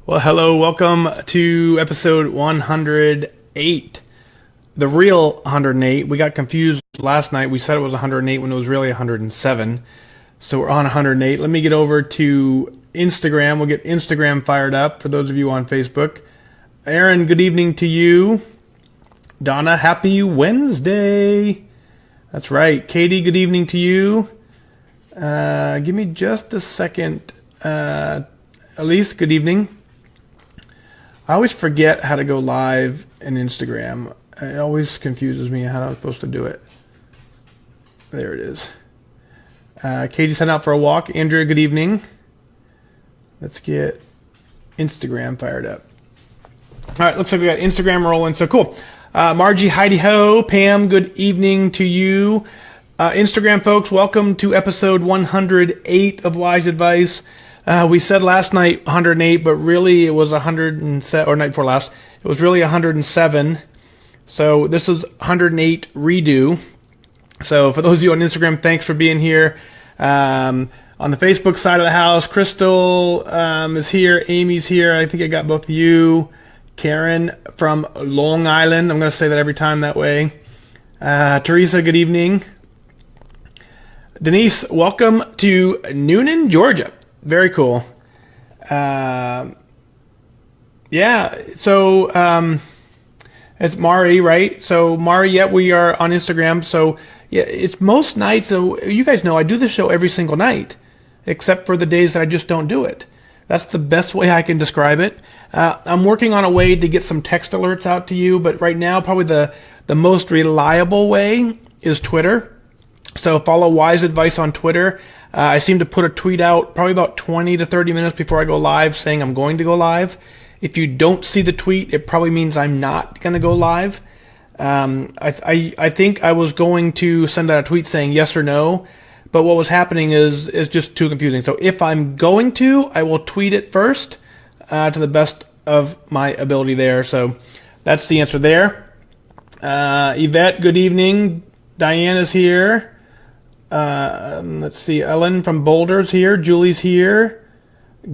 Well, hello, welcome to episode 108. The real 108. We got confused last night. We said it was 108 when it was really 107. So we're on 108. Let me get over to Instagram. We'll get Instagram fired up for those of you on Facebook. Aaron, good evening to you. Donna, happy Wednesday. That's right. Katie, good evening to you. Give me just a second. Elise, good evening. I always forget how to go live in Instagram. It always confuses me how I'm supposed to do it. There it is. Katie's heading out for a walk. Andrea, good evening. Let's get Instagram fired up. All right, looks like we got Instagram rolling, so cool. Margie, Heidi Ho. Pam, good evening to you. Instagram folks, welcome to episode 108 of WhysAdvice. We said last night 108, but really it was 107, or night before last, it was really 107. So this is 108 redo. So for those of you on Instagram, thanks for being here. On the Facebook side of the house, Crystal is here, Amy's here. I think I got both of you. Karen from Long Island. I'm going to say that every time that way. Teresa, good evening. Denise, welcome to Noonan, Georgia. Very cool. Yeah, so it's Mari, right? So Mari, yeah, we are on Instagram. So yeah, it's most nights. So you guys know I do this show every single night, except for the days that I just don't do it. That's the best way I can describe it. I'm working on a way to get some text alerts out to you, but right now probably the most reliable way is Twitter. So follow WhysAdvice on Twitter. I seem to put a tweet out probably about 20 to 30 minutes before I go live saying I'm going to go live. If you don't see the tweet, it probably means I'm not going to go live. I think I was going to send out a tweet saying yes or no, but what was happening is just too confusing. So if I'm going to, I will tweet it first to the best of my ability there. So that's the answer there. Yvette, good evening. Diane is here. Let's see. Ellen from Boulder's here. Julie's here.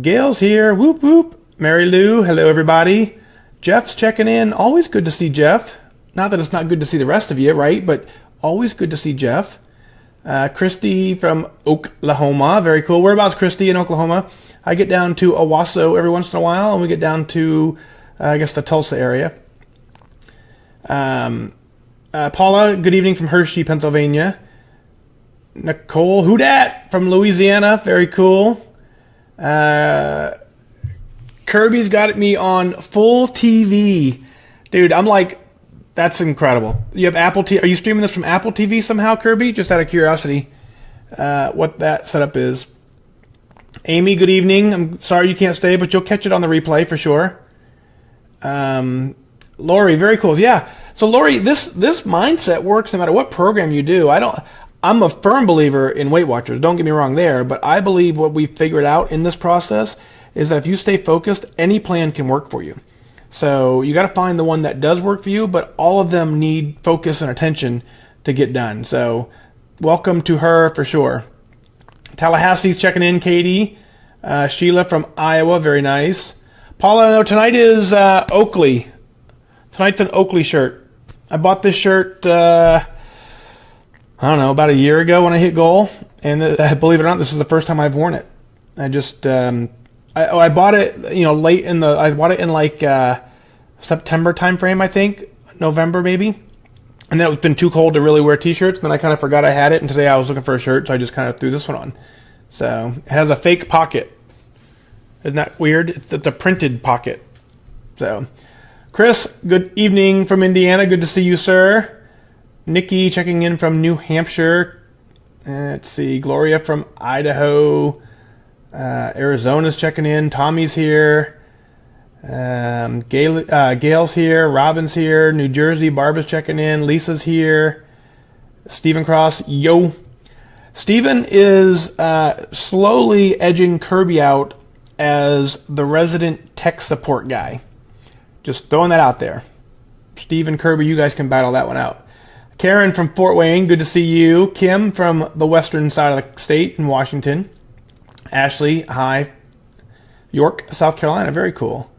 Gail's here. Whoop, whoop. Mary Lou. Hello, everybody. Jeff's checking in. Always good to see Jeff. Not that it's not good to see the rest of you, right? But always good to see Jeff. Christy from Oklahoma. Very cool. Whereabouts, Christy, in Oklahoma? I get down to Owasso every once in a while, and we get down to, I guess, the Tulsa area. Paula, good evening from Hershey, Pennsylvania. Nicole, who dat? From Louisiana. Very cool. Kirby's got me on full TV. Dude, I'm like, that's incredible. You have Apple TV. Are you streaming this from Apple TV somehow, Kirby? Just out of curiosity, what that setup is. Amy, good evening. I'm sorry you can't stay, but you'll catch it on the replay for sure. Lori, very cool. Yeah. So Lori, this mindset works no matter what program you do. I'm a firm believer in Weight Watchers. Don't get me wrong there, but I believe what we figured out in this process is that if you stay focused, any plan can work for you. So you got to find the one that does work for you, but all of them need focus and attention to get done. So welcome to her for sure. Tallahassee's checking in, Katie. Sheila from Iowa, very nice. Paula, no, tonight is Oakley. Tonight's an Oakley shirt. I bought this shirt, I don't know, about a year ago when I hit goal. And believe it or not, this is the first time I've worn it. I just, I bought it, late I bought it in like September time frame, I think, November maybe. And then it's been too cold to really wear t-shirts. Then I kind of forgot I had it. And today I was looking for a shirt, so I just kind of threw this one on. So it has a fake pocket. Isn't that weird? It's a printed pocket. So Chris, good evening from Indiana. Good to see you, sir. Nikki checking in from New Hampshire. Let's see. Gloria from Idaho. Arizona's checking in. Tommy's here. Gail's here. Robin's here. New Jersey. Barbara's checking in. Lisa's here. Stephen Cross. Yo. Stephen is slowly edging Kirby out as the resident tech support guy. Just throwing that out there. Steve and Kirby, you guys can battle that one out. Karen from Fort Wayne, good to see you. Kim from the western side of the state in Washington. Ashley, hi. York, South Carolina. Very cool.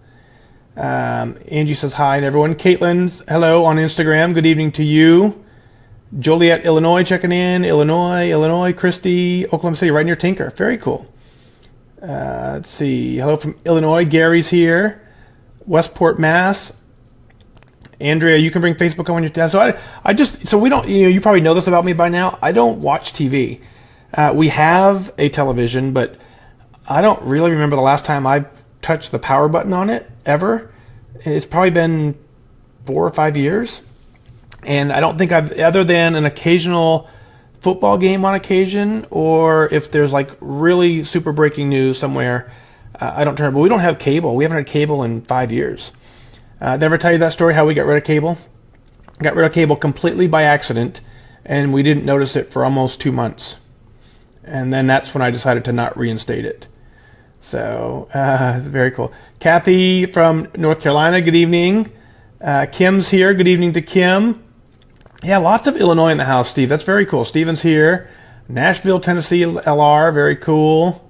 Angie says hi to everyone. Caitlin, hello on Instagram. Good evening to you. Joliet, Illinois, checking in. Illinois. Christy, Oklahoma City, right near Tinker. Very cool. Let's see. Hello from Illinois. Gary's here. Westport, Mass. Andrea, you can bring Facebook on when you're down. So we don't, you probably know this about me by now. I don't watch TV. We have a television, but I don't really remember the last time I touched the power button on it ever. It's probably been 4 or 5 years. And I don't think other than an occasional football game on occasion, or if there's like really super breaking news somewhere, I don't turn it. But we don't have cable. We haven't had cable in 5 years. Did I ever tell you that story, how we got rid of cable? Got rid of cable completely by accident, and we didn't notice it for almost 2 months. And then that's when I decided to not reinstate it. So, very cool. Kathy from North Carolina, good evening. Kim's here, good evening to Kim. Yeah, lots of Illinois in the house, Steve. That's very cool. Steven's here. Nashville, Tennessee, LR, very cool.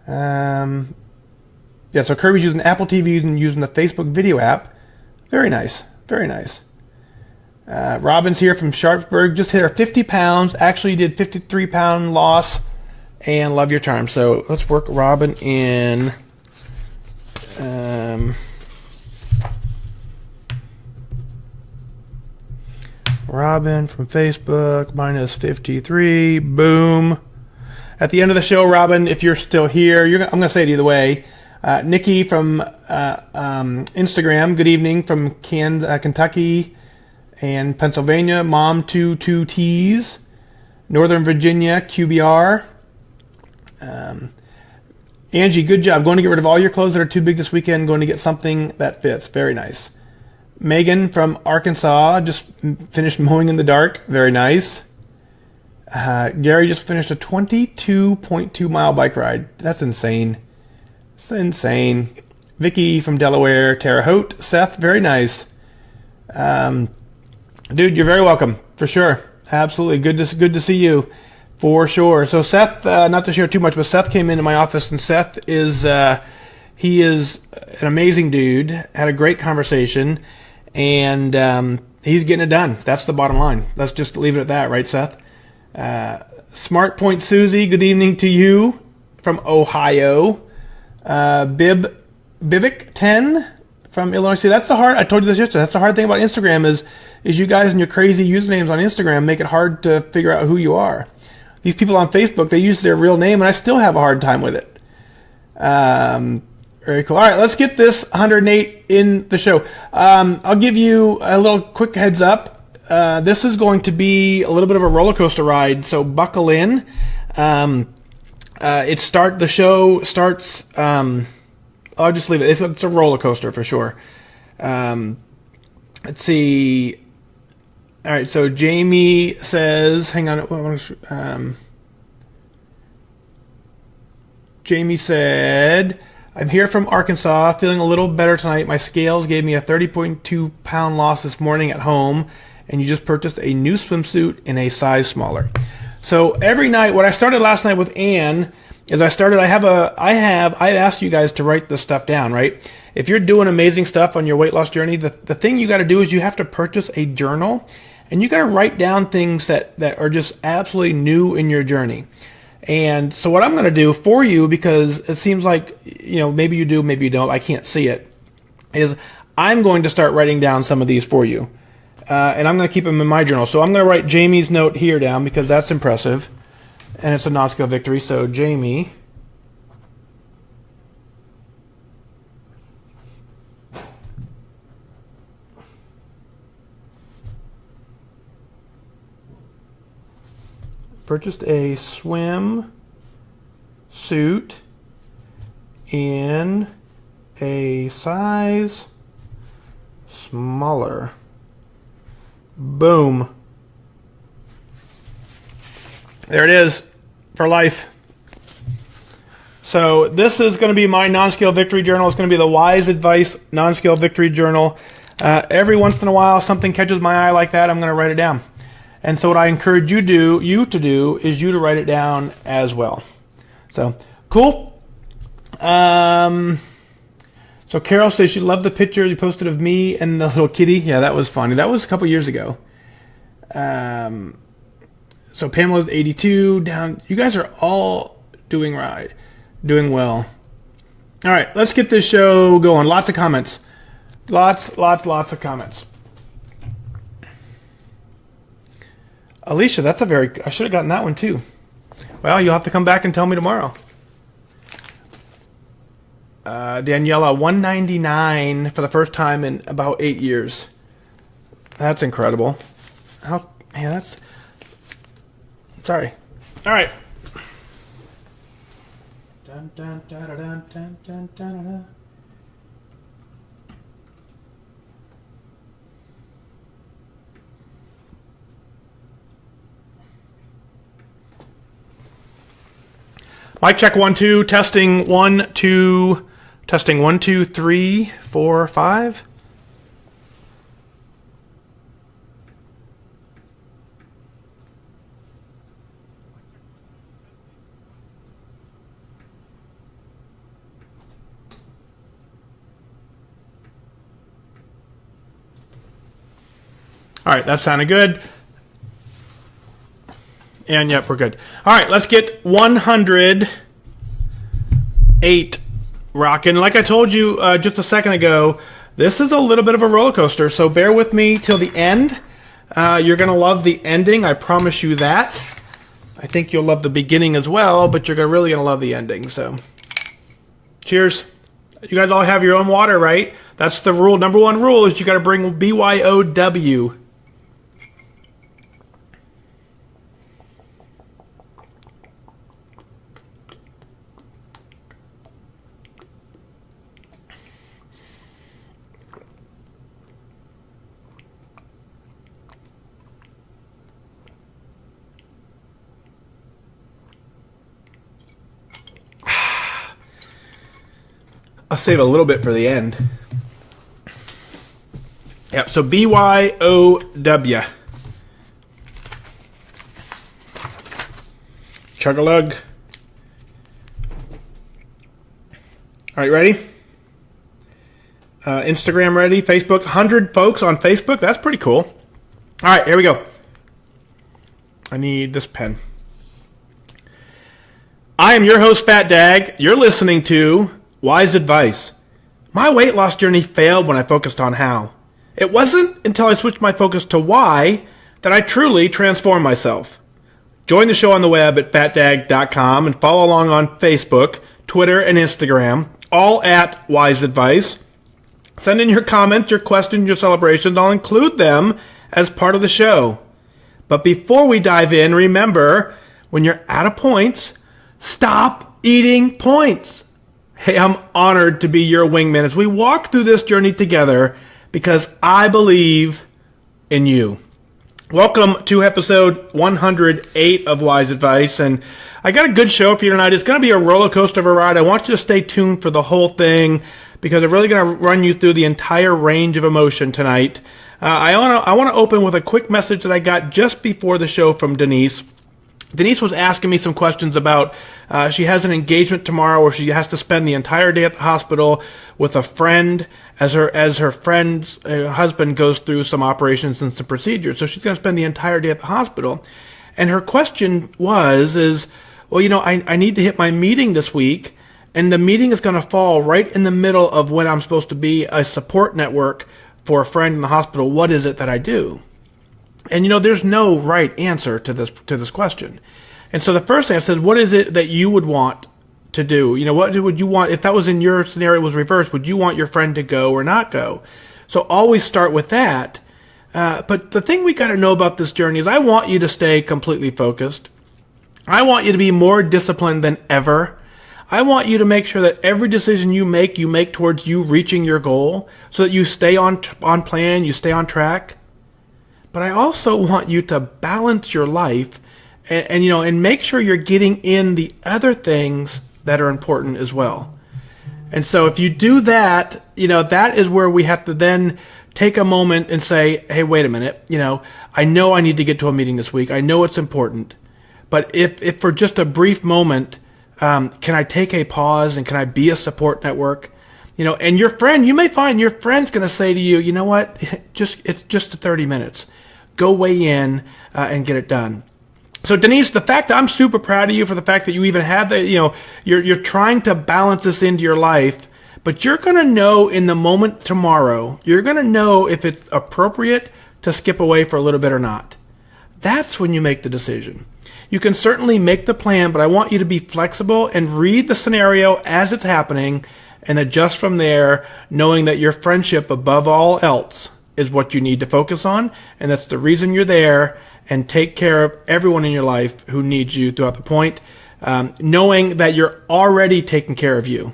Yeah, so Kirby's using Apple TV and using the Facebook video app. Very nice, very nice. Robin's here from Sharpsburg. Just hit her 50 pounds. Actually did 53-pound loss. And love your charm. So let's work Robin in. Robin from Facebook, minus 53. Boom. At the end of the show, Robin, if you're still here, I'm going to say it either way. Nikki from Instagram, good evening from Kentucky and Pennsylvania. Mom 22Ts. Northern Virginia, QBR. Angie, good job. Going to get rid of all your clothes that are too big this weekend. Going to get something that fits. Very nice. Megan from Arkansas just finished mowing in the dark. Very nice. Gary just finished a 22.2 mile bike ride. That's insane. It's insane. Vicky from Delaware. Terre Haute. Seth, very nice. Dude, you're very welcome. For sure. Absolutely. Good to see you. For sure. So Seth, not to share too much, but Seth came into my office, and Seth is he is an amazing dude. Had a great conversation, and he's getting it done. That's the bottom line. Let's just leave it at that, right, Seth? Smart Point Susie, good evening to you from Ohio. Bibic 10 from Illinois. See, that's the hard. I told you this yesterday. That's the hard thing about Instagram is you guys and your crazy usernames on Instagram make it hard to figure out who you are. These people on Facebook, they use their real name, and I still have a hard time with it. Very cool. All right, let's get this 108 in the show. I'll give you a little quick heads up. This is going to be a little bit of a roller coaster ride, so buckle in. The show starts. I'll just leave it. It's a roller coaster for sure. Let's see. All right, so Jamie says, hang on. Jamie said, I'm here from Arkansas, feeling a little better tonight. My scales gave me a 30.2 pound loss this morning at home, and you just purchased a new swimsuit in a size smaller. So every night, what I started last night with Ann is I asked you guys to write this stuff down, right? If you're doing amazing stuff on your weight loss journey, the thing you got to do is you have to purchase a journal, and you got to write down things that are just absolutely new in your journey. And so what I'm going to do for you, because it seems like, maybe you do, maybe you don't, I can't see it, is I'm going to start writing down some of these for you. And I'm going to keep them in my journal. So I'm going to write Jamie's note here down because that's impressive. And it's a non-scale victory. So Jamie. Purchased a swim suit in a size smaller. Boom. There it is for life. So this is going to be my non-scale victory journal. It's going to be the WhysAdvice non-scale victory journal. Every once in a while, something catches my eye like that, I'm going to write it down. And so what I encourage you to do is you to write it down as well. So, cool. So Carol says she loved the picture you posted of me and the little kitty. Yeah, that was funny. That was a couple years ago. So Pamela's 82 down. You guys are all doing well. All right, let's get this show going. Lots of comments. Lots of comments. Alicia, I should have gotten that one too. Well, you'll have to come back and tell me tomorrow. Daniela, 199 for the first time in about 8 years. That's incredible. Sorry. All right. Dun, dun, dun, dun, dun, dun, dun, dun, dun. Mic check 1 2 testing 1 2 testing 1 2 3 4 5. All right, that sounded good. And yep, we're good. All right, let's get 108 rocking. Like I told you just a second ago, this is a little bit of a roller coaster, so bear with me till the end. You're going to love the ending, I promise you that. I think you'll love the beginning as well, but you're really going to love the ending. So, cheers. You guys all have your own water, right? That's the rule. Number one rule is you got to bring BYOW. I'll save a little bit for the end. Yep, so BYOW. Chug-a-lug. All right, ready? Instagram ready? Facebook, 100 folks on Facebook. That's pretty cool. All right, here we go. I need this pen. I am your host, FatDag. You're listening to WhysAdvice. My weight loss journey failed when I focused on how. It wasn't until I switched my focus to why that I truly transformed myself. Join the show on the web at FatDag.com and follow along on Facebook, Twitter, and Instagram, all at WhysAdvice. Send in your comments, your questions, your celebrations. I'll include them as part of the show. But before we dive in, remember, when you're out of points, stop eating points. Hey, I'm honored to be your wingman as we walk through this journey together because I believe in you. Welcome to episode 108 of WhysAdvice, and I got a good show for you tonight. It's going to be a roller coaster of a ride. I want you to stay tuned for the whole thing because I'm really going to run you through the entire range of emotion tonight. I want to open with a quick message that I got just before the show from Denise. Denise was asking me some questions about she has an engagement tomorrow where she has to spend the entire day at the hospital with a friend as her friend's husband goes through some operations and some procedures. So she's going to spend the entire day at the hospital. And her question is, well, I need to hit my meeting this week, and the meeting is going to fall right in the middle of when I'm supposed to be a support network for a friend in the hospital. What is it that I do? And there's no right answer to this question. And so the first thing I said, what is it that you would want to do? What would you want if that was in your scenario was reversed? Would you want your friend to go or not go? So always start with that. But the thing we got to know about this journey is I want you to stay completely focused. I want you to be more disciplined than ever. I want you to make sure that every decision you make towards you reaching your goal so that you stay on plan, you stay on track. But I also want you to balance your life and make sure you're getting in the other things that are important as well. And so if you do that, that is where we have to then take a moment and say, hey, wait a minute, I know I need to get to a meeting this week. I know it's important. But if for just a brief moment, Can I take a pause and can I be a support network? And your friend, you may find your friend's going to say to you, you know what, it's just 30 minutes. Go weigh in and get it done. So Denise, the fact that I'm super proud of you for the fact that you even had that, you're trying to balance this into your life, but you're going to know in the moment tomorrow, you're going to know if it's appropriate to skip away for a little bit or not. That's when you make the decision. You can certainly make the plan, but I want you to be flexible and read the scenario as it's happening and adjust from there, knowing that your friendship above all else is what you need to focus on, and that's the reason you're there, and take care of everyone in your life who needs you throughout the point, knowing that you're already taking care of you.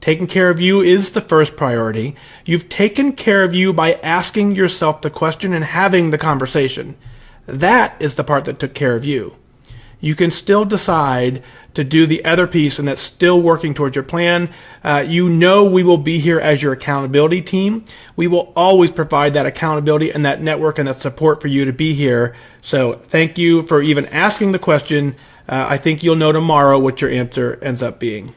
Taking care of you is the first priority. You've taken care of you by asking yourself the question and having the conversation. That is the part that took care of you. You can still decide to do the other piece, and that's still working towards your plan. We will be here as your accountability team. We will always provide that accountability and that network and that support for you to be here. So thank you for even asking the question. I think you'll know tomorrow what your answer ends up being.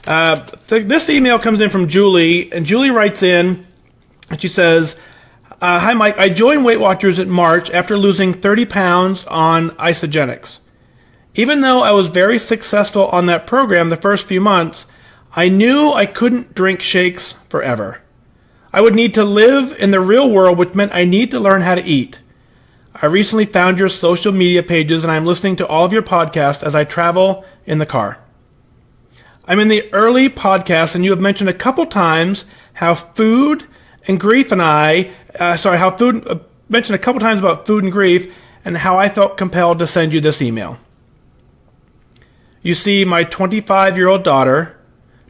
This email comes in from Julie, and Julie writes in, and she says, hi, Mike. I joined Weight Watchers in March after losing 30 pounds on isogenics. Even though I was very successful on that program the first few months, I knew I couldn't drink shakes forever. I would need to live in the real world, which meant I need to learn how to eat. I recently found your social media pages, and I'm listening to all of your podcasts as I travel in the car. I'm in the early podcasts, and you have mentioned a couple times how food and grief and mentioned a couple times about food and grief and how I felt compelled to send you this email. You see, my 25-year-old daughter,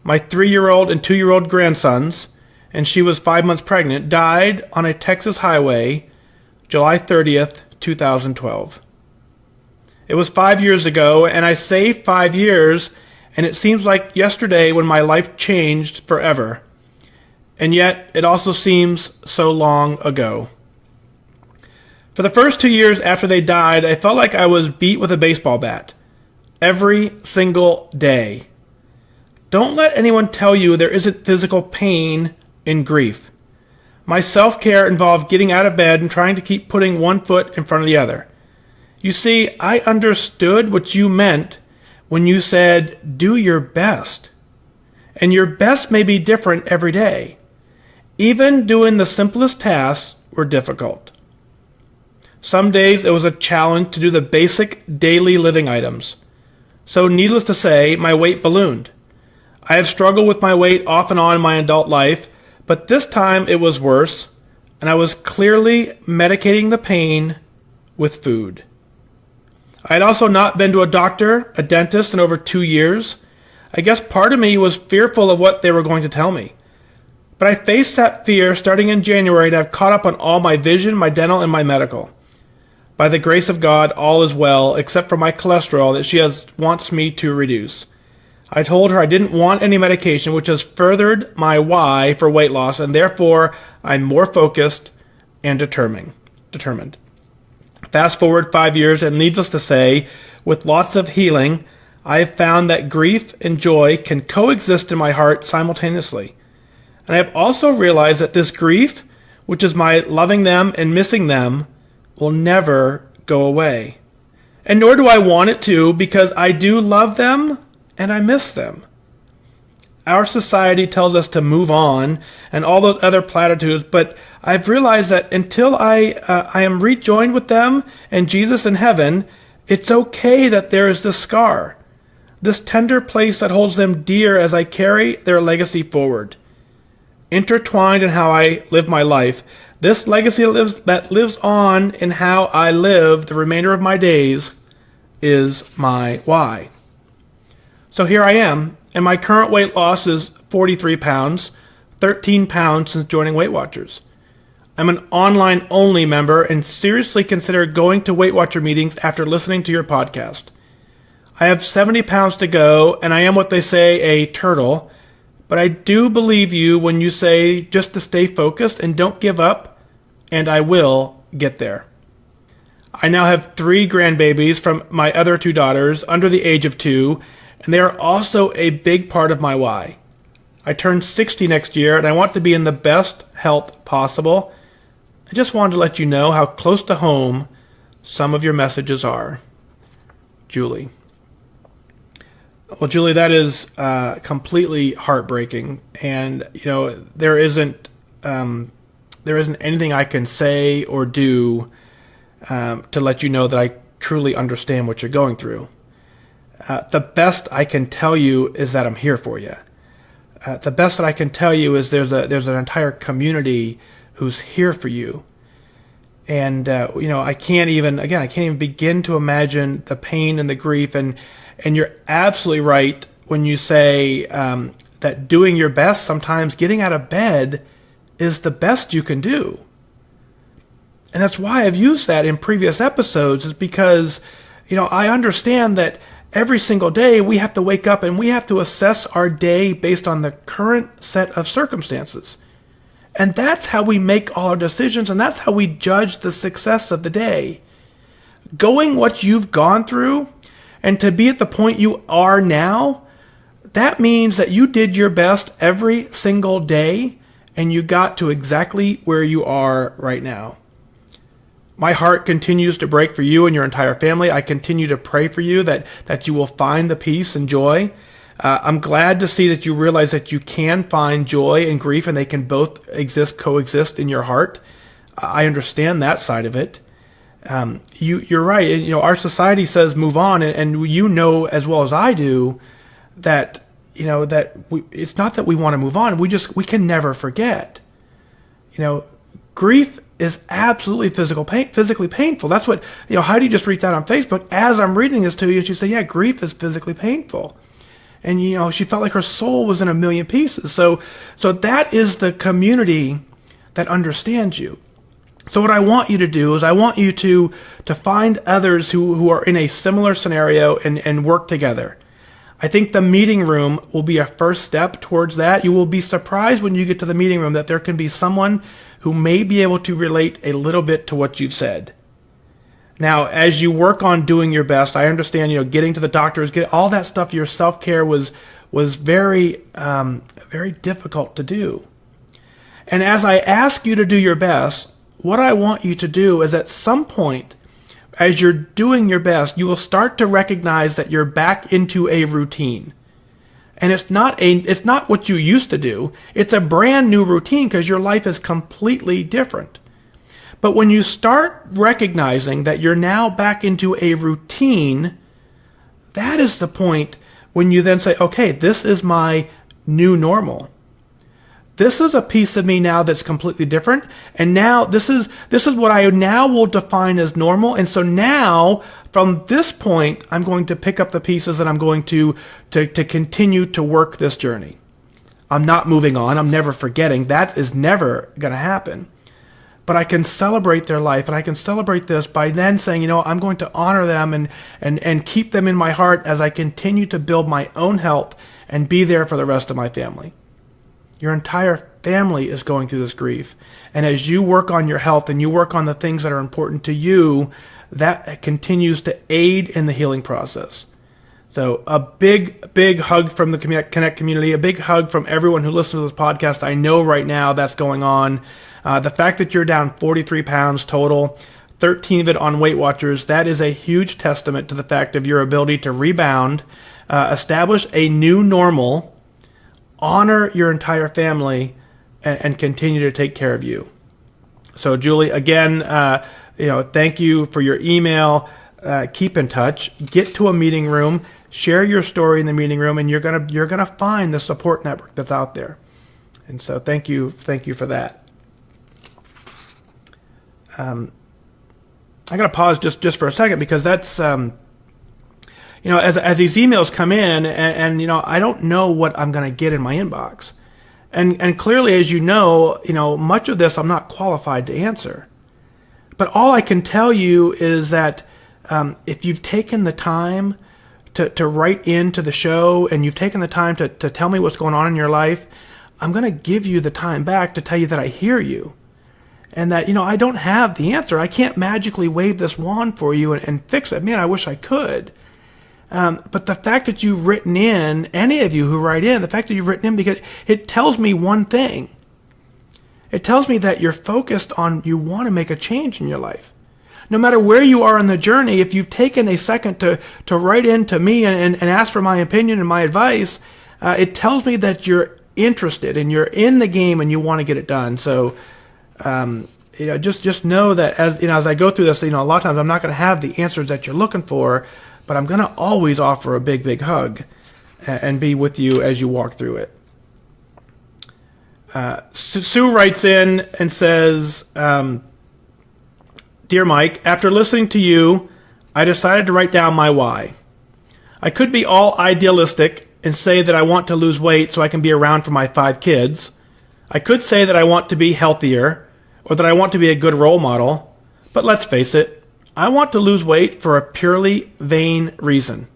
my 3-year-old and 2-year-old grandsons, and she was 5 months pregnant, died on a Texas highway, July 30th, 2012. It was 5 years ago, and I say 5 years, and it seems like yesterday when my life changed forever. And yet, it also seems so long ago. For the first 2 years after they died, I felt like I was beat with a baseball bat. Every single day. Don't let anyone tell you there isn't physical pain in grief. My self-care involved getting out of bed and trying to keep putting one foot in front of the other. You see, I understood what you meant when you said, do your best. And your best may be different every day. Even doing the simplest tasks were difficult. Some days it was a challenge to do the basic daily living items. So needless to say, my weight ballooned. I have struggled with my weight off and on in my adult life, but this time it was worse, and I was clearly medicating the pain with food. I had also not been to a doctor, a dentist, in over 2 years. I guess part of me was fearful of what they were going to tell me. But I faced that fear starting in January, and I've caught up on all my vision, my dental, and my medical. By the grace of God, all is well, except for my cholesterol that she wants me to reduce. I told her I didn't want any medication, which has furthered my why for weight loss, and therefore I'm more focused and determined. Fast forward 5 years, and needless to say, with lots of healing, I have found that grief and joy can coexist in my heart simultaneously. And I have also realized that this grief, which is my loving them and missing them, will never go away. And nor do I want it to, because I do love them and I miss them. Our society tells us to move on and all those other platitudes, but I've realized that until I am rejoined with them and Jesus in heaven, it's okay that there is this scar, this tender place that holds them dear as I carry their legacy forward. Intertwined in how I live my life, this legacy that lives on in how I live the remainder of my days is my why. So here I am, and my current weight loss is 43 pounds, 13 pounds since joining Weight Watchers. I'm an online-only member and seriously consider going to Weight Watcher meetings after listening to your podcast. I have 70 pounds to go, and I am what they say, a turtle, but I do believe you when you say just to stay focused and don't give up, and I will get there. I now have 3 grandbabies from my other 2 daughters under the age of 2, and they are also a big part of my why. I turn 60 next year, and I want to be in the best health possible. I just wanted to let you know how close to home some of your messages are. Julie. Well, Julie, that is completely heartbreaking, and there isn't anything I can say or do to let you know that I truly understand what you're going through. The best I can tell you is that I'm here for you. The best that I can tell you is there's an entire community who's here for you. And I can't even begin to imagine the pain and the grief. And you're absolutely right when you say that doing your best, sometimes getting out of bed, is the best you can do. And that's why I've used that in previous episodes, is because I understand that every single day we have to wake up and we have to assess our day based on the current set of circumstances. And that's how we make all our decisions, and that's how we judge the success of the day. Going what you've gone through, and to be at the point you are now, that means that you did your best every single day, and you got to exactly where you are right now. My heart continues to break for you and your entire family. I continue to pray for you that you will find the peace and joy. I'm glad to see that you realize that you can find joy and grief, and they can both coexist in your heart. I understand that side of it. You're right. Our society says move on, and as well as I do that it's not that we want to move on. We can never forget. Grief is absolutely physically painful. That's what Heidi just reached out on Facebook as I'm reading this to you. She said, "Yeah, grief is physically painful." And she felt like her soul was in a million pieces. So that is the community that understands you. So what I want you to do is I want you to find others who are in a similar scenario and work together. I think the meeting room will be a first step towards that. You will be surprised when you get to the meeting room that there can be someone who may be able to relate a little bit to what you've said. Now, as you work on doing your best, I understand, getting to the doctors, all that stuff, your self-care was very, very difficult to do. And as I ask you to do your best, what I want you to do is at some point, as you're doing your best, you will start to recognize that you're back into a routine. And it's not what you used to do. It's a brand new routine because your life is completely different. But when you start recognizing that you're now back into a routine, that is the point when you then say, okay, this is my new normal. This is a piece of me now that's completely different. And now this is what I now will define as normal. And so now, from this point, I'm going to pick up the pieces and I'm going to continue to work this journey. I'm not moving on. I'm never forgetting. That is never going to happen. But I can celebrate their life, and I can celebrate this by then saying, I'm going to honor them and keep them in my heart as I continue to build my own health and be there for the rest of my family. Your entire family is going through this grief. And as you work on your health and you work on the things that are important to you, that continues to aid in the healing process. So a big, big hug from the Connect community, a big hug from everyone who listens to this podcast. I know right now that's going on. The fact that you're down 43 pounds total, 13 of it on Weight Watchers, that is a huge testament to the fact of your ability to rebound, establish a new normal, honor your entire family, and continue to take care of you. So Julie, again, thank you for your email. Keep in touch. Get to a meeting room. Share your story in the meeting room, and you're gonna find the support network that's out there. And so thank you for that. I got to pause just for a second because that's, as these emails come in and I don't know what I'm going to get in my inbox. And clearly, as much of this I'm not qualified to answer. But all I can tell you is that if you've taken the time to write into the show and you've taken the time to tell me what's going on in your life, I'm going to give you the time back to tell you that I hear you. and that, I don't have the answer. I can't magically wave this wand for you and fix it. Man, I wish I could. But the fact that you've written in, any of you who write in, the fact that you've written in, because it tells me one thing. It tells me that you're focused on, you want to make a change in your life. No matter where you are in the journey, if you've taken a second to write in to me and ask for my opinion and my advice, it tells me that you're interested and you're in the game and you want to get it done. So, just know that as I go through this, a lot of times I'm not going to have the answers that you're looking for, but I'm going to always offer a big, big hug and be with you as you walk through it. Sue writes in and says, Dear Mike, after listening to you, I decided to write down my why. I could be all idealistic and say that I want to lose weight so I can be around for my 5 kids. I could say that I want to be healthier or that I want to be a good role model. But let's face it, I want to lose weight for a purely vain reason.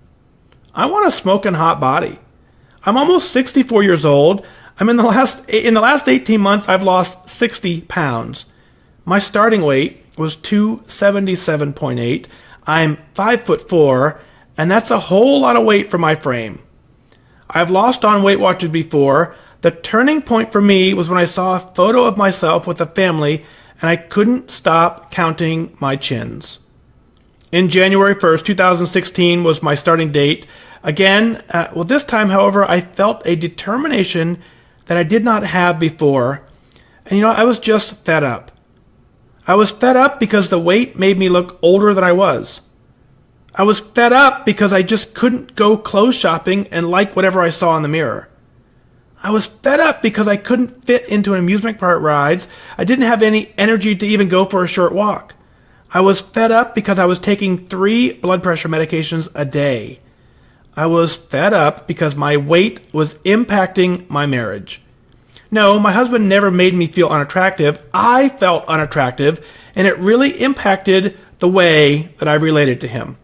I want a smoking hot body. I'm almost 64 years old. In the last 18 months, I've lost 60 pounds. My starting weight was 277.8. I'm 5'4", and that's a whole lot of weight for my frame. I've lost on Weight Watchers before. The turning point for me was when I saw a photo of myself with a family, and I couldn't stop counting my chins. In January 1st, 2016 was my starting date. Again, this time, however, I felt a determination that I did not have before. And I was just fed up. I was fed up because the weight made me look older than I was. I was fed up because I just couldn't go clothes shopping and like whatever I saw in the mirror. I was fed up because I couldn't fit into amusement park rides. I didn't have any energy to even go for a short walk. I was fed up because I was taking 3 blood pressure medications a day. I was fed up because my weight was impacting my marriage. No, my husband never made me feel unattractive. I felt unattractive, and it really impacted the way that I related to him.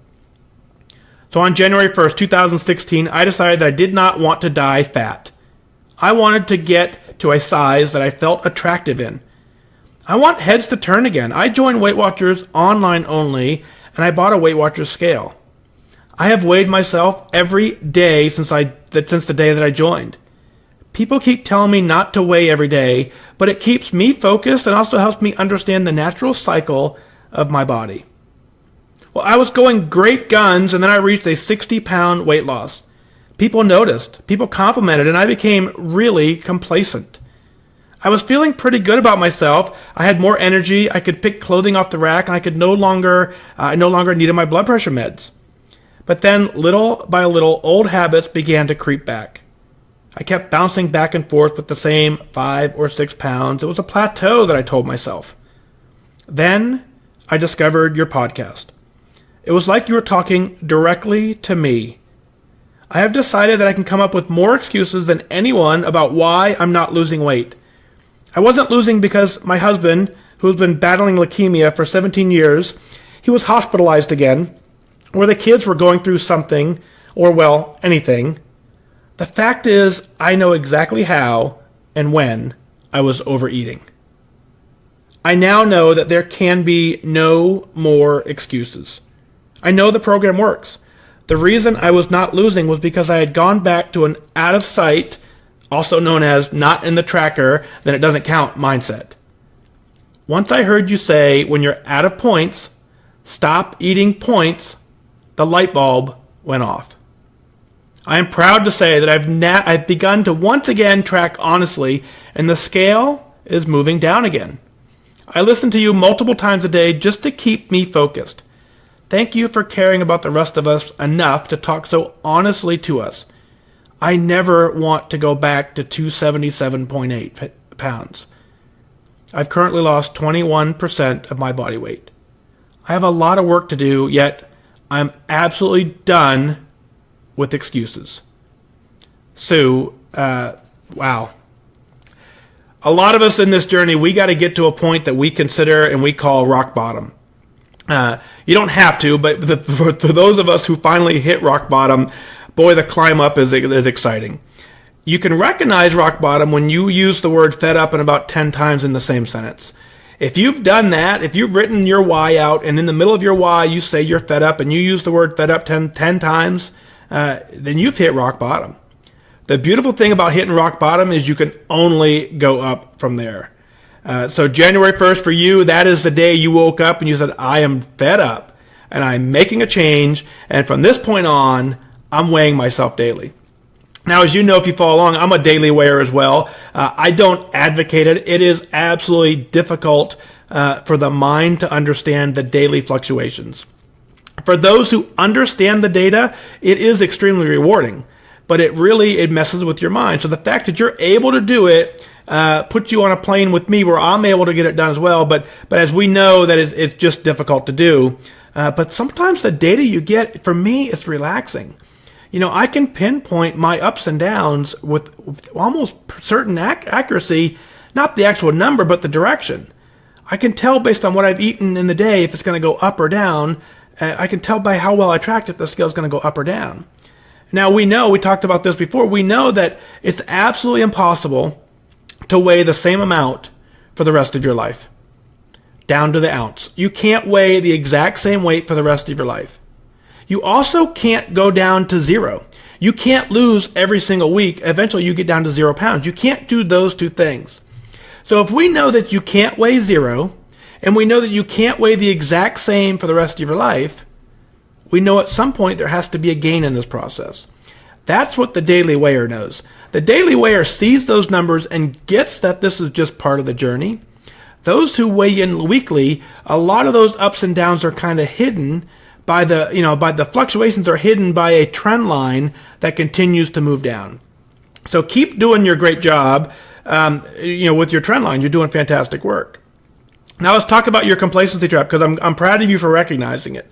So on January 1st, 2016, I decided that I did not want to die fat. I wanted to get to a size that I felt attractive in. I want heads to turn again. I joined Weight Watchers online only, and I bought a Weight Watchers scale. I have weighed myself every day since the day that I joined. People keep telling me not to weigh every day, but it keeps me focused and also helps me understand the natural cycle of my body. Well, I was going great guns, and then I reached a 60-pound weight loss. People noticed, people complimented, and I became really complacent. I was feeling pretty good about myself. I had more energy. I could pick clothing off the rack, and I no longer needed my blood pressure meds. But then, little by little, old habits began to creep back. I kept bouncing back and forth with the same 5 or 6 pounds. It was a plateau that I told myself. Then I discovered your podcast. It was like you were talking directly to me. I have decided that I can come up with more excuses than anyone about why I'm not losing weight. I wasn't losing because my husband, who's been battling leukemia for 17 years, he was hospitalized again, or the kids were going through something, or, anything. The fact is, I know exactly how and when I was overeating. I now know that there can be no more excuses. I know the program works. The reason I was not losing was because I had gone back to an out of sight, also known as not in the tracker, then it doesn't count mindset. Once I heard you say, when you're out of points, stop eating points, the light bulb went off. I am proud to say that I've begun to once again track honestly, and the scale is moving down again. I listen to you multiple times a day just to keep me focused. Thank you for caring about the rest of us enough to talk so honestly to us. I never want to go back to 277.8 pounds. I've currently lost 21% of my body weight. I have a lot of work to do, yet I'm absolutely done with excuses. Sue, wow. A lot of us in this journey, we got to get to a point that we consider and we call rock bottom. You don't have to, but for those of us who finally hit rock bottom, boy, the climb up is exciting. You can recognize rock bottom when you use the word fed up in about 10 times in the same sentence. If you've done that, if you've written your why out and in the middle of your why you say you're fed up and you use the word fed up 10 times, then you've hit rock bottom. The beautiful thing about hitting rock bottom is you can only go up from there. So January 1st for you, that is the day you woke up and you said, I am fed up and I'm making a change. And from this point on, I'm weighing myself daily. Now, as you know, if you follow along, I'm a daily weigher as well. I don't advocate it. It is absolutely difficult for the mind to understand the daily fluctuations. For those who understand the data, it is extremely rewarding, but it messes with your mind. So the fact that you're able to do it puts you on a plane with me where I'm able to get it done as well. But as we know, that it's just difficult to do. But sometimes the data you get, for me, it's relaxing. I can pinpoint my ups and downs with almost certain accuracy, not the actual number, but the direction. I can tell based on what I've eaten in the day if it's going to go up or down. I can tell by how well I tracked if the scale is going to go up or down. Now, we talked about this before, we know that it's absolutely impossible to weigh the same amount for the rest of your life, down to the ounce. You can't weigh the exact same weight for the rest of your life. You also can't go down to zero. You can't lose every single week. Eventually, you get down to 0 pounds. You can't do those two things. So if we know that you can't weigh zero, and we know that you can't weigh the exact same for the rest of your life, we know at some point there has to be a gain in this process. That's what the daily weigher knows. The daily weigher sees those numbers and gets that this is just part of the journey. Those who weigh in weekly, a lot of those ups and downs are kind of hidden by the fluctuations are hidden by a trend line that continues to move down. So keep doing your great job, with your trend line. You're doing fantastic work. Now let's talk about your complacency trap, because I'm proud of you for recognizing it.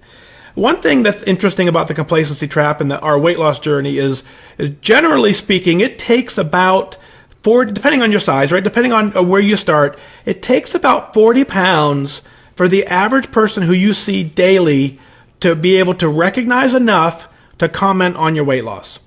One thing that's interesting about the complacency trap and our weight loss journey is generally speaking, it takes about 40, depending on your size, right? Depending on where you start, it takes about 40 pounds for the average person who you see daily to be able to recognize enough to comment on your weight loss.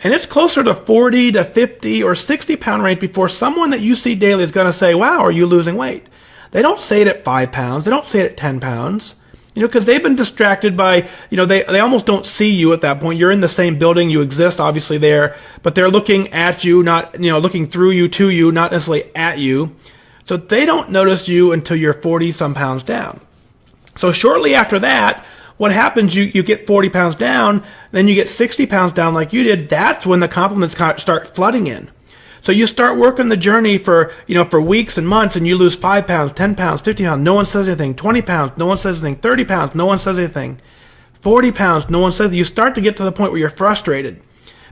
And it's closer to 40 to 50 or 60 pound range before someone that you see daily is going to say, wow, are you losing weight? They don't say it at 5 pounds. They don't say it at 10 pounds. Because they've been distracted by, they almost don't see you at that point. You're in the same building. You exist, obviously, there. But they're looking at you, not, looking through you, to you, not necessarily at you. So they don't notice you until you're 40-some pounds down. So shortly after that, what happens, you get 40 pounds down, then you get 60 pounds down like you did. That's when the compliments start flooding in. So you start working the journey for weeks and months, and you lose 5 pounds, 10 pounds, 50 pounds, no one says anything, 20 pounds, no one says anything, 30 pounds, no one says anything, 40 pounds, no one says anything. You start to get to the point where you're frustrated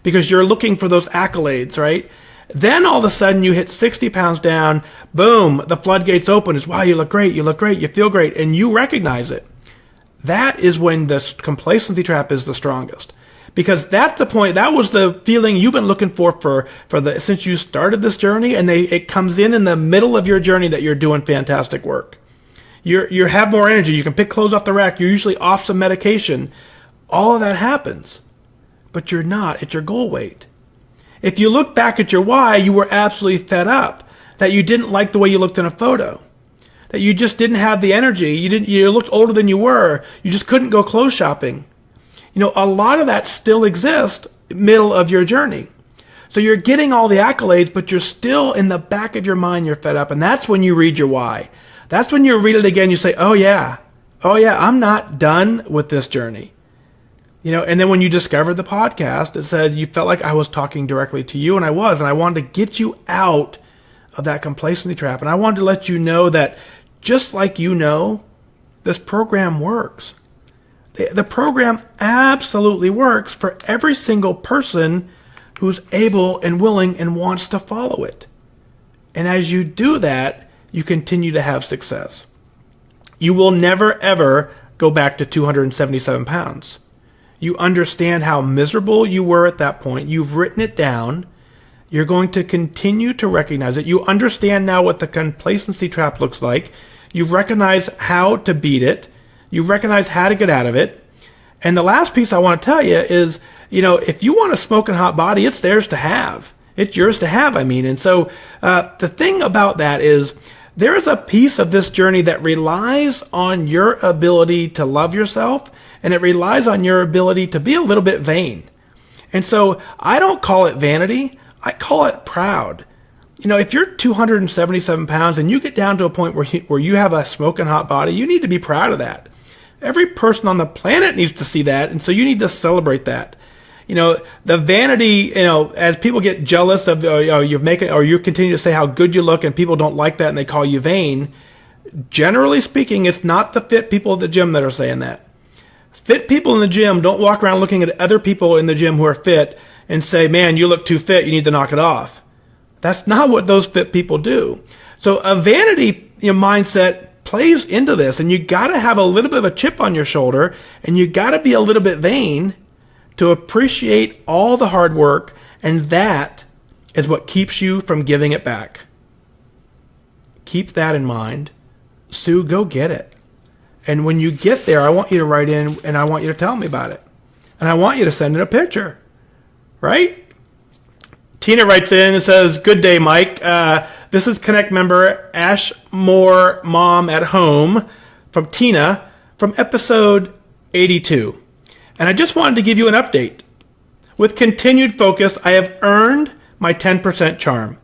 because you're looking for those accolades, right? Then all of a sudden you hit 60 pounds down, boom, the floodgates open. It's, wow, you look great, you feel great, and you recognize it. That is when the complacency trap is the strongest. Because that's the point, that was the feeling you've been looking for since you started this journey, and it comes in the middle of your journey that you're doing fantastic work. You have more energy, you can pick clothes off the rack, you're usually off some medication. All of that happens, but you're not at your goal weight. If you look back at your why, you were absolutely fed up, that you didn't like the way you looked in a photo, that you just didn't have the energy, you looked older than you were, you just couldn't go clothes shopping. A lot of that still exists middle of your journey. So you're getting all the accolades, but you're still in the back of your mind, you're fed up. And that's when you read your why. That's when you read it again, you say, oh yeah, I'm not done with this journey. And then when you discovered the podcast, it said you felt like I was talking directly to you, and I was, and I wanted to get you out of that complacency trap. And I wanted to let you know that just like this program works. The program absolutely works for every single person who's able and willing and wants to follow it. And as you do that, you continue to have success. You will never, ever go back to 277 pounds. You understand how miserable you were at that point. You've written it down. You're going to continue to recognize it. You understand now what the complacency trap looks like. You've recognized how to beat it. You recognize how to get out of it. And the last piece I want to tell you is, if you want a smoking hot body, it's theirs to have. It's yours to have, And so the thing about that is there is a piece of this journey that relies on your ability to love yourself, and it relies on your ability to be a little bit vain. And so I don't call it vanity, I call it proud. If you're 277 pounds and you get down to a point where you have a smoking hot body, you need to be proud of that. Every person on the planet needs to see that, and so you need to celebrate that. The vanity, as people get jealous of you continue to say how good you look and people don't like that and they call you vain, generally speaking, it's not the fit people at the gym that are saying that. Fit people in the gym don't walk around looking at other people in the gym who are fit and say, man, you look too fit, you need to knock it off. That's not what those fit people do. So a vanity mindset plays into this, and you got to have a little bit of a chip on your shoulder, and you got to be a little bit vain to appreciate all the hard work, and that is what keeps you from giving it back. Keep that in mind. Sue, go get it. And when you get there, I want you to write in, and I want you to tell me about it. And I want you to send in a picture, right? Tina writes in and says, good day, Mike. This is Connect member Ashmore Mom at Home from Tina from episode 82. And I just wanted to give you an update. With continued focus, I have earned my 10% charm.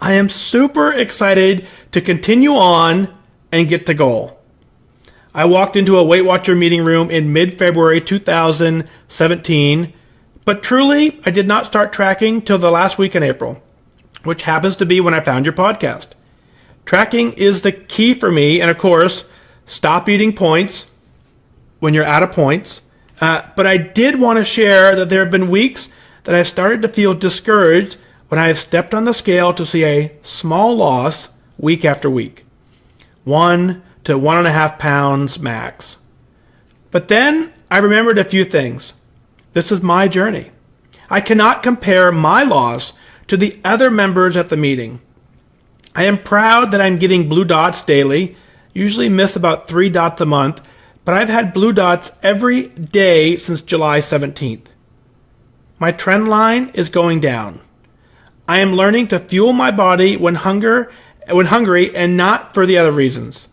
I am super excited to continue on and get to goal. I walked into a Weight Watcher meeting room in mid-February 2017, but truly, I did not start tracking till the last week in April, which happens to be when I found your podcast. Tracking is the key for me, and of course, stop eating points when you're out of points. But I did want to share that there have been weeks that I've started to feel discouraged when I have stepped on the scale to see a small loss week after week. 1 to 1.5 pounds max. But then I remembered a few things. This is my journey. I cannot compare my loss to the other members at the meeting. I am proud that I'm getting blue dots daily, usually miss about 3 dots a month, but I've had blue dots every day since July 17th. My trend line is going down. I am learning to fuel my body when hungry and not for the other reasons.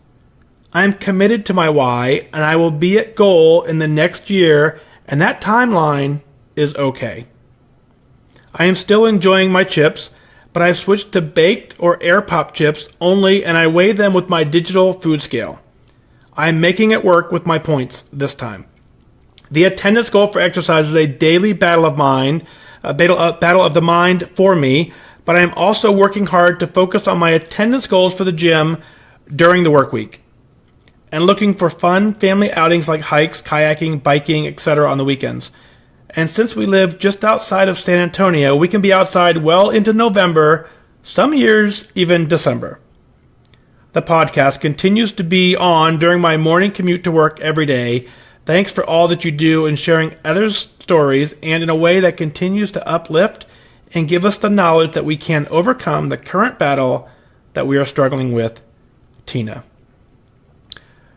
I am committed to my why, and I will be at goal in the next year, and that timeline is okay. I am still enjoying my chips, but I've switched to baked or air pop chips only, and I weigh them with my digital food scale. I'm making it work with my points this time. The attendance goal for exercise is a daily battle of the mind for me, but I am also working hard to focus on my attendance goals for the gym during the work week, and looking for fun family outings like hikes, kayaking, biking, etc. on the weekends. And since we live just outside of San Antonio, we can be outside well into November, some years even December. The podcast continues to be on during my morning commute to work every day. Thanks for all that you do in sharing others' stories and in a way that continues to uplift and give us the knowledge that we can overcome the current battle that we are struggling with. Tina.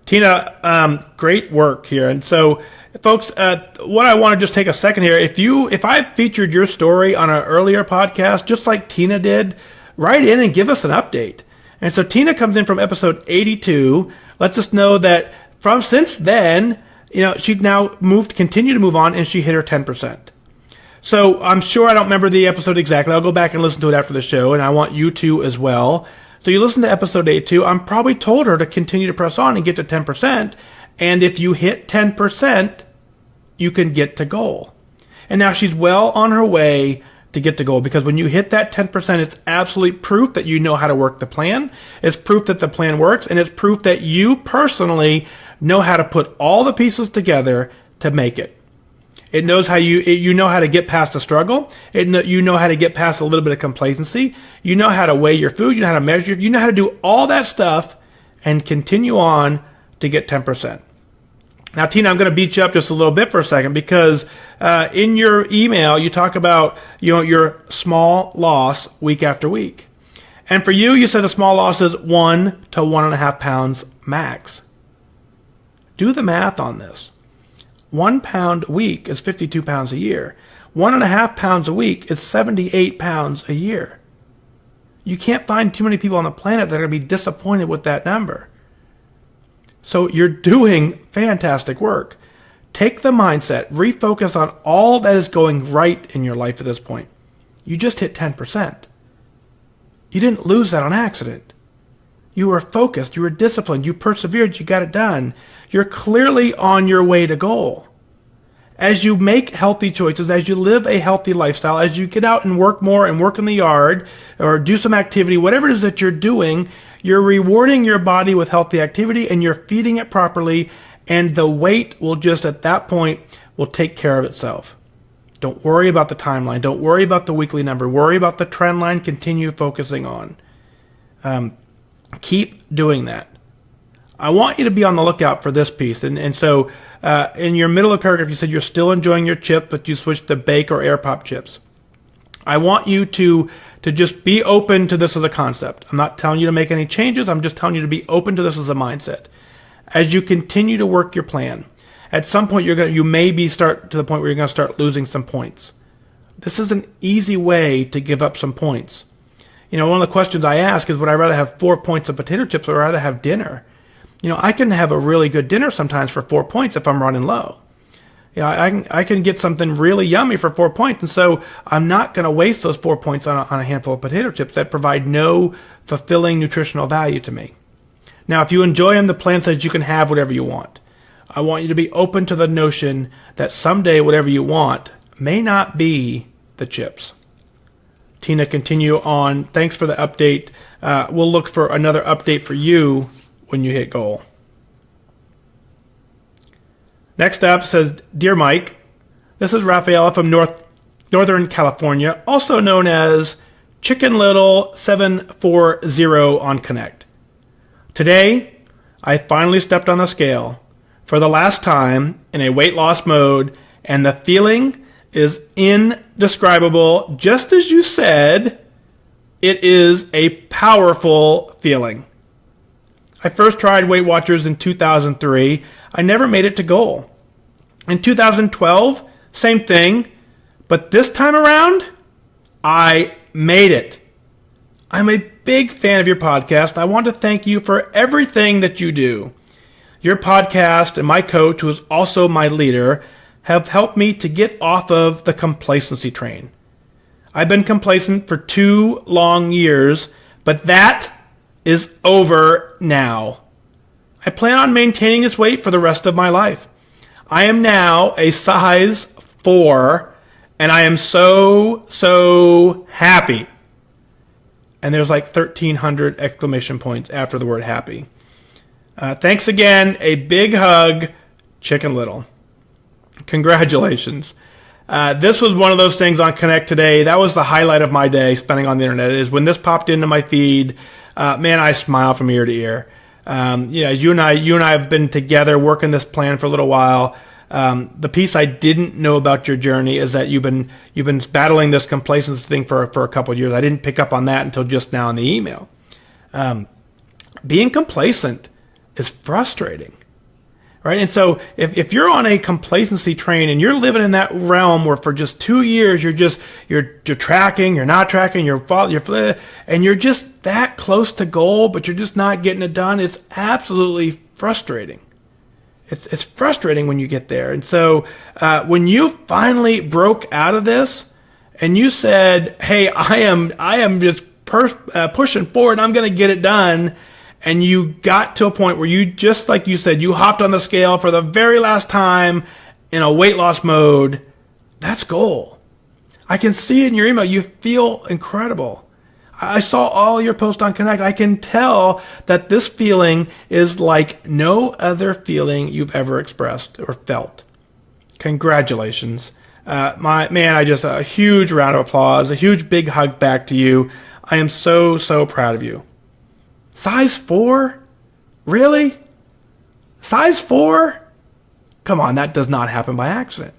Tina, great work here. And so, folks, what I want to just take a second here, if I featured your story on an earlier podcast, just like Tina did, write in and give us an update. And so Tina comes in from episode 82, lets us know that since then, she's now continued to move on, and she hit her 10%. So I'm sure I don't remember the episode exactly. I'll go back and listen to it after the show, and I want you to as well. So you listen to episode 82, I'm probably told her to continue to press on and get to 10%. And if you hit 10%, you can get to goal. And now she's well on her way to get to goal, because when you hit that 10%, it's absolutely proof that you know how to work the plan. It's proof that the plan works, and it's proof that you personally know how to put all the pieces together to make it. It knows how you know how to get past the struggle. You know how to get past a little bit of complacency. You know how to weigh your food. You know how to measure. You know how to do all that stuff and continue on to get 10%. Now, Tina, I'm going to beat you up just a little bit for a second, because in your email you talk about your small loss week after week, and for you said the small loss is 1 to 1.5 pounds max. Do the math on this. 1 pound a week is 52 pounds a year. 1.5 pounds a week is 78 pounds a year. You can't find too many people on the planet that are going to be disappointed with that number. So you're doing fantastic work. Take the mindset, refocus on all that is going right in your life at this point. You just hit 10%. You didn't lose that on accident. You were focused, you were disciplined, you persevered, you got it done. You're clearly on your way to goal. As you make healthy choices, as you live a healthy lifestyle, as you get out and work more and work in the yard or do some activity, whatever it is that you're doing, you're rewarding your body with healthy activity and you're feeding it properly, and the weight will just at that point will take care of itself. Don't worry about the timeline. Don't worry about the weekly number. Worry about the trend line. Continue focusing on. Keep doing that. I want you to be on the lookout for this piece. And so in your middle of the paragraph, you said you're still enjoying your chip, but you switched to bake or air pop chips. I want you to just be open to this as a concept. I'm not telling you to make any changes. I'm just telling you to be open to this as a mindset. As you continue to work your plan, at some point you may be start to the point where you're going to start losing some points. This is an easy way to give up some points. You know, one of the questions I ask is, would I rather have 4 points of potato chips or rather have dinner? You know, I can have a really good dinner sometimes for 4 points if I'm running low. You know, I can get something really yummy for 4 points, and so I'm not going to waste those 4 points on a handful of potato chips that provide no fulfilling nutritional value to me. Now, if you enjoy them, the plan says you can have whatever you want. I want you to be open to the notion that someday whatever you want may not be the chips. Tina, continue on. Thanks for the update. We'll look for another update for you when you hit goal. Next up says, Dear Mike, this is Raffaella from Northern California, also known as Chicken Little 740 on Connect. Today, I finally stepped on the scale for the last time in a weight loss mode, and the feeling is indescribable. Just as you said, it is a powerful feeling. I first tried Weight Watchers in 2003. I never made it to goal. In 2012, same thing, but this time around, I made it. I'm a big fan of your podcast. I want to thank you for everything that you do. Your podcast and my coach, who is also my leader, have helped me to get off of the complacency train. I've been complacent for 2 long years, but that is over now. I plan on maintaining this weight for the rest of my life. I am now a size 4, and I am so happy. And there's like 1,300 exclamation points after the word happy. Thanks again. A big hug, Chicken Little. Congratulations. This was one of those things on Connect today. That was the highlight of my day spending on the internet. Is when this popped into my feed, man, I smile from ear to ear. As you and I have been together working this plan for a little while. The piece I didn't know about your journey is that you've been battling this complacency thing for a couple of years. I didn't pick up on that until just now in the email. Being complacent is frustrating, right? And so if you're on a complacency train and you're living in that realm where for just 2 years you're tracking, you're not tracking, and you're just that close to goal, but you're just not getting it done, it's absolutely frustrating. It's frustrating when you get there. And so when you finally broke out of this and you said, hey, I am just pushing forward, I'm going to get it done, and you got to a point where you, just like you said, you hopped on the scale for the very last time in a weight loss mode, that's goal. I can see it in your email. You feel incredible. I saw all your posts on Connect. I can tell that this feeling is like no other feeling you've ever expressed or felt. Congratulations. A huge round of applause, a huge big hug back to you. I am so proud of you. Size 4? Really? Size 4? Come on, that does not happen by accident.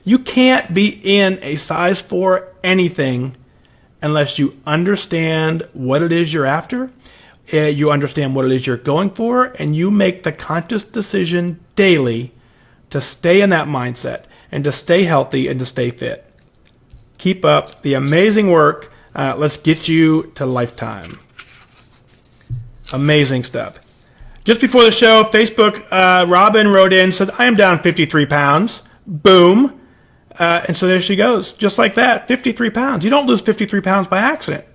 You can't be in a size 4 anything unless you understand what it is you're after, you understand what it is you're going for, and you make the conscious decision daily to stay in that mindset and to stay healthy and to stay fit. Keep up the amazing work. Let's get you to lifetime. Amazing stuff. Just before the show, Facebook, Robin wrote in, said, I am down 53 pounds. Boom. And so there she goes. Just like that, 53 pounds. You don't lose 53 pounds by accident.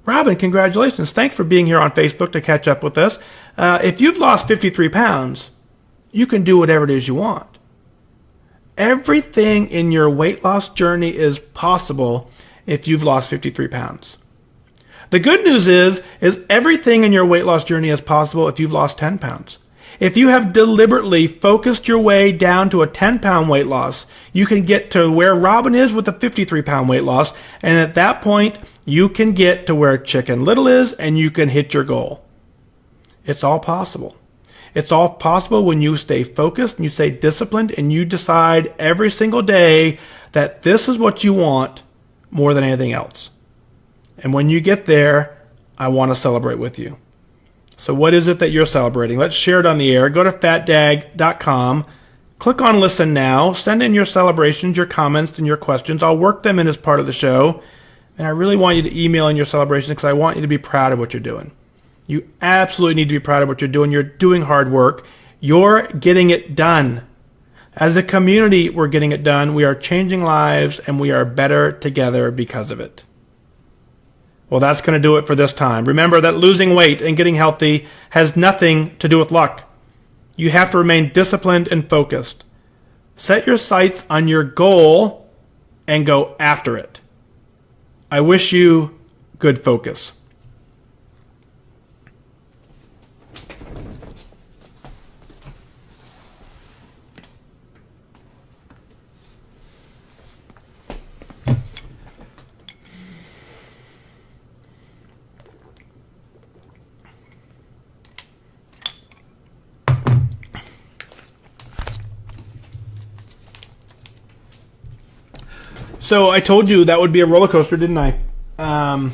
Robin, congratulations. Thanks for being here on Facebook to catch up with us. If you've lost 53 pounds, you can do whatever it is you want. Everything in your weight loss journey is possible if you've lost 53 pounds. The good news is everything in your weight loss journey is possible if you've lost 10 pounds. If you have deliberately focused your way down to a 10-pound weight loss, you can get to where Robin is with a 53-pound weight loss, and at that point, you can get to where Chicken Little is, and you can hit your goal. It's all possible. It's all possible when you stay focused and you stay disciplined and you decide every single day that this is what you want more than anything else. And when you get there, I want to celebrate with you. So what is it that you're celebrating? Let's share it on the air. Go to FatDag.com. Click on Listen Now. Send in your celebrations, your comments, and your questions. I'll work them in as part of the show. And I really want you to email in your celebrations because I want you to be proud of what you're doing. You absolutely need to be proud of what you're doing. You're doing hard work. You're getting it done. As a community, we're getting it done. We are changing lives, and we are better together because of it. Well, that's going to do it for this time. Remember that losing weight and getting healthy has nothing to do with luck. You have to remain disciplined and focused. Set your sights on your goal and go after it. I wish you good focus. So I told you that would be a roller coaster, didn't I? All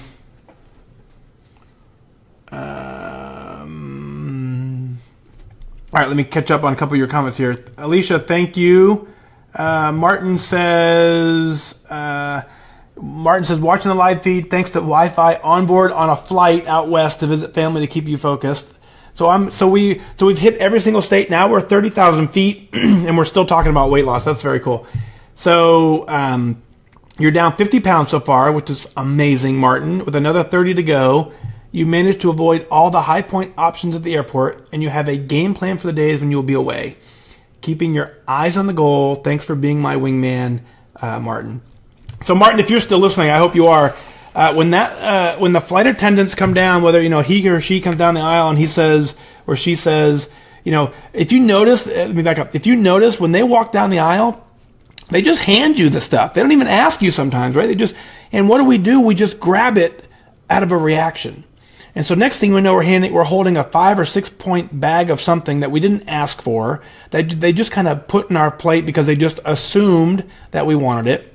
right, let me catch up on a couple of your comments here. Alicia, thank you. Martin says, watching the live feed thanks to Wi-Fi on board on a flight out west to visit family to keep you focused. So we've hit every single state. Now we're 30,000 feet, and we're still talking about weight loss. That's very cool. So you're down 50 pounds so far, which is amazing, Martin. With another 30 to go, you managed to avoid all the high point options at the airport, and you have a game plan for the days when you will be away. Keeping your eyes on the goal. Thanks for being my wingman, Martin. So, Martin, if you're still listening, I hope you are. When the flight attendants come down, whether he or she comes down the aisle and he says or she says, if you notice, let me back up. If you notice when they walk down the aisle, they just hand you the stuff. They don't even ask you sometimes, right? And what do? We just grab it out of a reaction. And so next thing we know, we're holding a 5 or 6 point bag of something that we didn't ask for, that they just kind of put in our plate because they just assumed that we wanted it.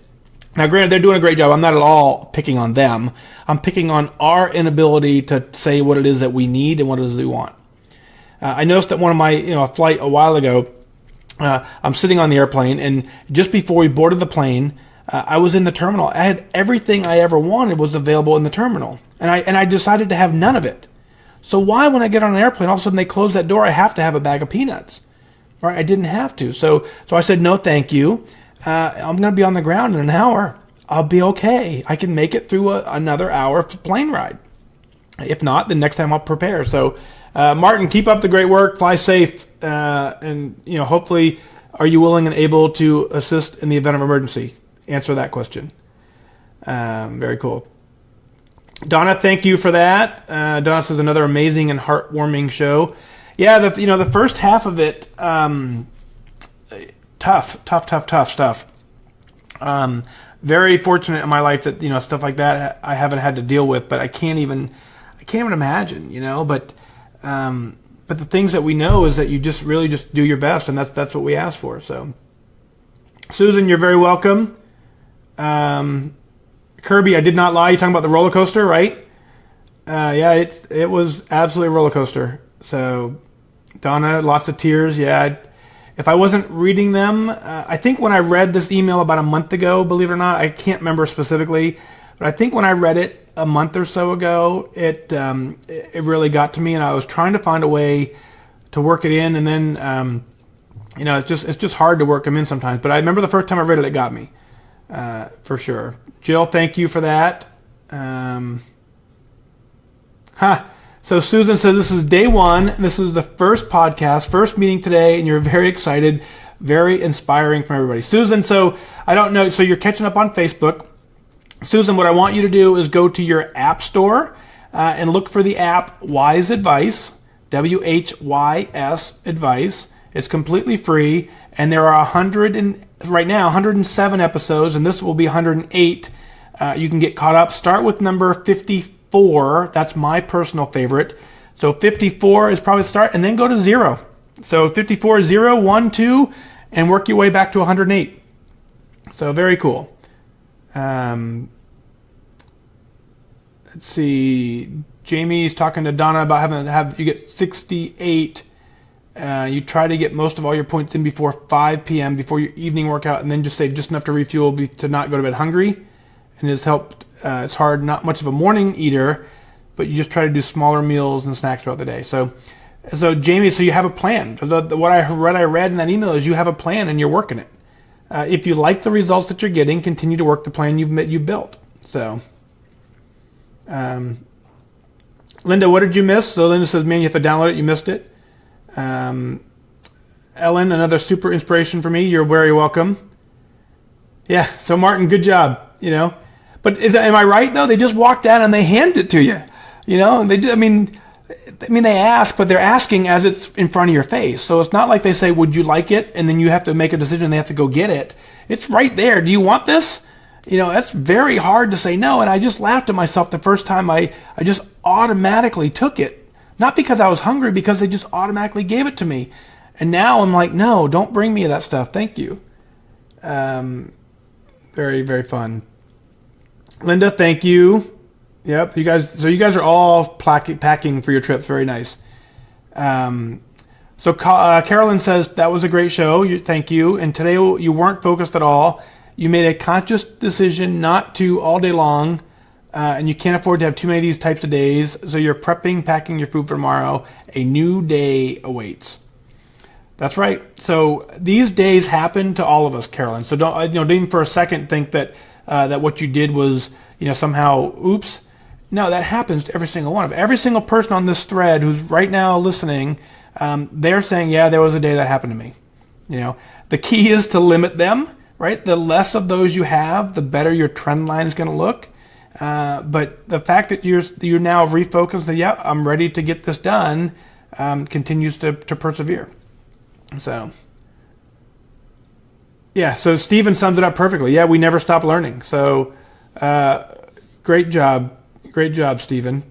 Now, granted, they're doing a great job. I'm not at all picking on them. I'm picking on our inability to say what it is that we need and what it is we want. I noticed that one of my, flight a while ago, I'm sitting on the airplane, and just before we boarded the plane, I was in the terminal. I had everything I ever wanted was available in the terminal, and I decided to have none of it. So why, when I get on an airplane, all of a sudden they close that door, I have to have a bag of peanuts? Right? I didn't have to. So I said, no, thank you. I'm going to be on the ground in an hour. I'll be okay. I can make it through another hour of plane ride. If not, then next time I'll prepare. So, Martin, keep up the great work. Fly safe, and hopefully, are you willing and able to assist in the event of emergency? Answer that question. Very cool. Donna, thank you for that. Donna says another amazing and heartwarming show. Yeah, the first half of it, tough stuff. Very fortunate in my life that stuff like that I haven't had to deal with, but I can't even imagine, But the things that we know is that you just really just do your best, and that's what we ask for. So, Susan, you're very welcome. Kirby, I did not lie. You're talking about the roller coaster, right? Yeah, it was absolutely a roller coaster. So, Donna, lots of tears. Yeah, if I wasn't reading them, I think when I read this email about a month ago, believe it or not, I can't remember specifically, But I think when I read it a month or so ago, it really got to me, and I was trying to find a way to work it in, and then it's just hard to work them in sometimes. But I remember the first time I read it, it got me for sure. Jill, thank you for that. So Susan says this is day one. This is the first podcast, first meeting today, and you're very excited, very inspiring from everybody. Susan, so I don't know, so you're catching up on Facebook. Susan, what I want you to do is go to your app store and look for the app WhysAdvice, WHYS Advice. It's completely free, and there are 107 episodes, and this will be 108. You can get caught up. Start with number 54. That's my personal favorite. So 54 is probably the start, and then go to 0. So 54, 0, 1, 2, and work your way back to 108. So very cool. Let's see. Jamie's talking to Donna about you get 68. You try to get most of all your points in before 5 p.m. before your evening workout, and then just save just enough to refuel to not go to bed hungry. And it's helped. It's hard, not much of a morning eater, but you just try to do smaller meals and snacks throughout the day. So Jamie, so you have a plan. What I read in that email is you have a plan and you're working it. If you like the results that you're getting, continue to work the plan you've built. So, Linda, what did you miss? So Linda says, man, you have to download it. You missed it. Ellen, another super inspiration for me. You're very welcome. Yeah. So Martin, good job. But am I right though? They just walk down and they hand it to you. They do. I mean, they ask, but they're asking as it's in front of your face. So it's not like they say, "Would you like it?" and then you have to make a decision. They have to go get it. It's right there. Do you want this? That's very hard to say no. And I just laughed at myself the first time. I just automatically took it, not because I was hungry, because they just automatically gave it to me. And now I'm like, no, don't bring me that stuff. Thank you. Very, very fun. Linda, thank you. Yep, you guys are all packing for your trips. Very nice. So Carolyn says that was a great show. Thank you. And today you weren't focused at all. You made a conscious decision not to all day long, and you can't afford to have too many of these types of days. So you're packing your food for tomorrow. A new day awaits. That's right. So these days happen to all of us, Carolyn. So don't even for a second think that what you did was somehow oops. No, that happens to every single one of every single person on this thread who's right now listening. They're saying, yeah, there was a day that happened to me. The key is to limit them, right? The less of those you have, the better your trend line is going to look. But the fact that you're now refocused that, yeah, I'm ready to get this done, continues to persevere. So, yeah, so Stephen sums it up perfectly. Yeah, we never stop learning. So, great job, Stephen.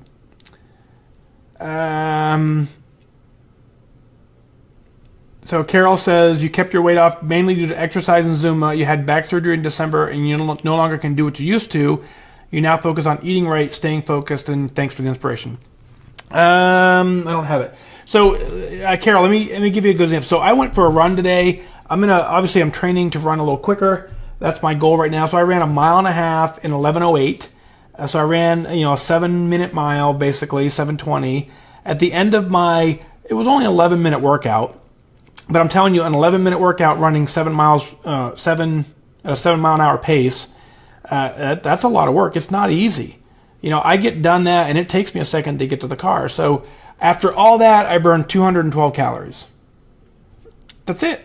So Carol says, you kept your weight off mainly due to exercise and Zumba. You had back surgery in December and you no longer can do what you used to. You now focus on eating right, staying focused, and thanks for the inspiration. I don't have it. So, Carol, let me give you a good example. So I went for a run today. I'm training to run a little quicker. That's my goal right now. So I ran a 1.5 miles in 11:08. So I ran, a 7-minute mile, basically 7:20. At the end of it was only an 11-minute workout, but I'm telling you, an 11-minute workout running 7 miles, at a 7 mile an hour pace, that's a lot of work. It's not easy. I get done that, and it takes me a second to get to the car. So after all that, I burned 212 calories. That's it.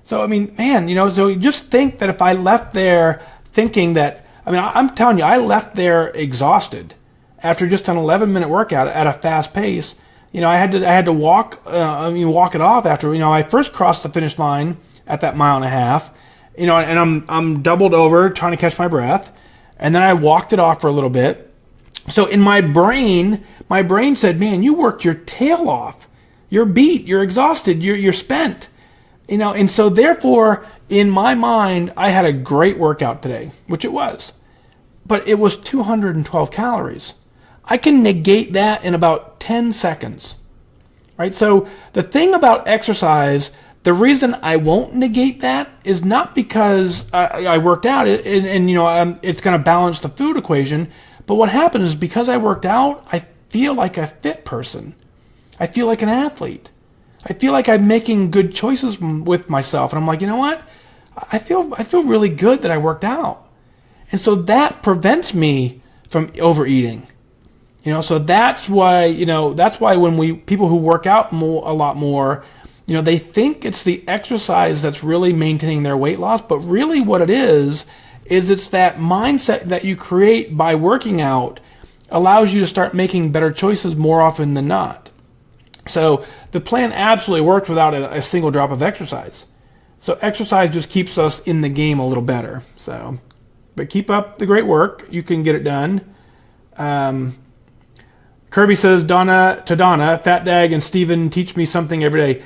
So, so you just think that if I left there thinking that, I'm telling you, I left there exhausted after just an 11-minute workout at a fast pace. I had to walk it off after, I first crossed the finish line at that 1.5 miles, and I'm doubled over trying to catch my breath. And then I walked it off for a little bit. So in my brain said, man, you worked your tail off. You're beat. You're exhausted. You're spent. And so therefore, in my mind, I had a great workout today, which it was. But it was 212 calories. I can negate that in about 10 seconds. Right? So the thing about exercise The reason I won't negate that is not because I worked out and it's going to balance the food equation. But what happens is because I worked out, I feel like a fit person. I feel like an athlete. I feel like I'm making good choices with myself. And I'm like, you know what? I feel really good that I worked out. And so that prevents me from overeating. So that's why when people who work out a lot more, they think it's the exercise that's really maintaining their weight loss, but really what it is it's that mindset that you create by working out allows you to start making better choices more often than not. So the plan absolutely worked without a single drop of exercise. So exercise just keeps us in the game a little better. So, but keep up the great work. You can get it done. Kirby says, Donna, FatDag and Steven teach me something every day.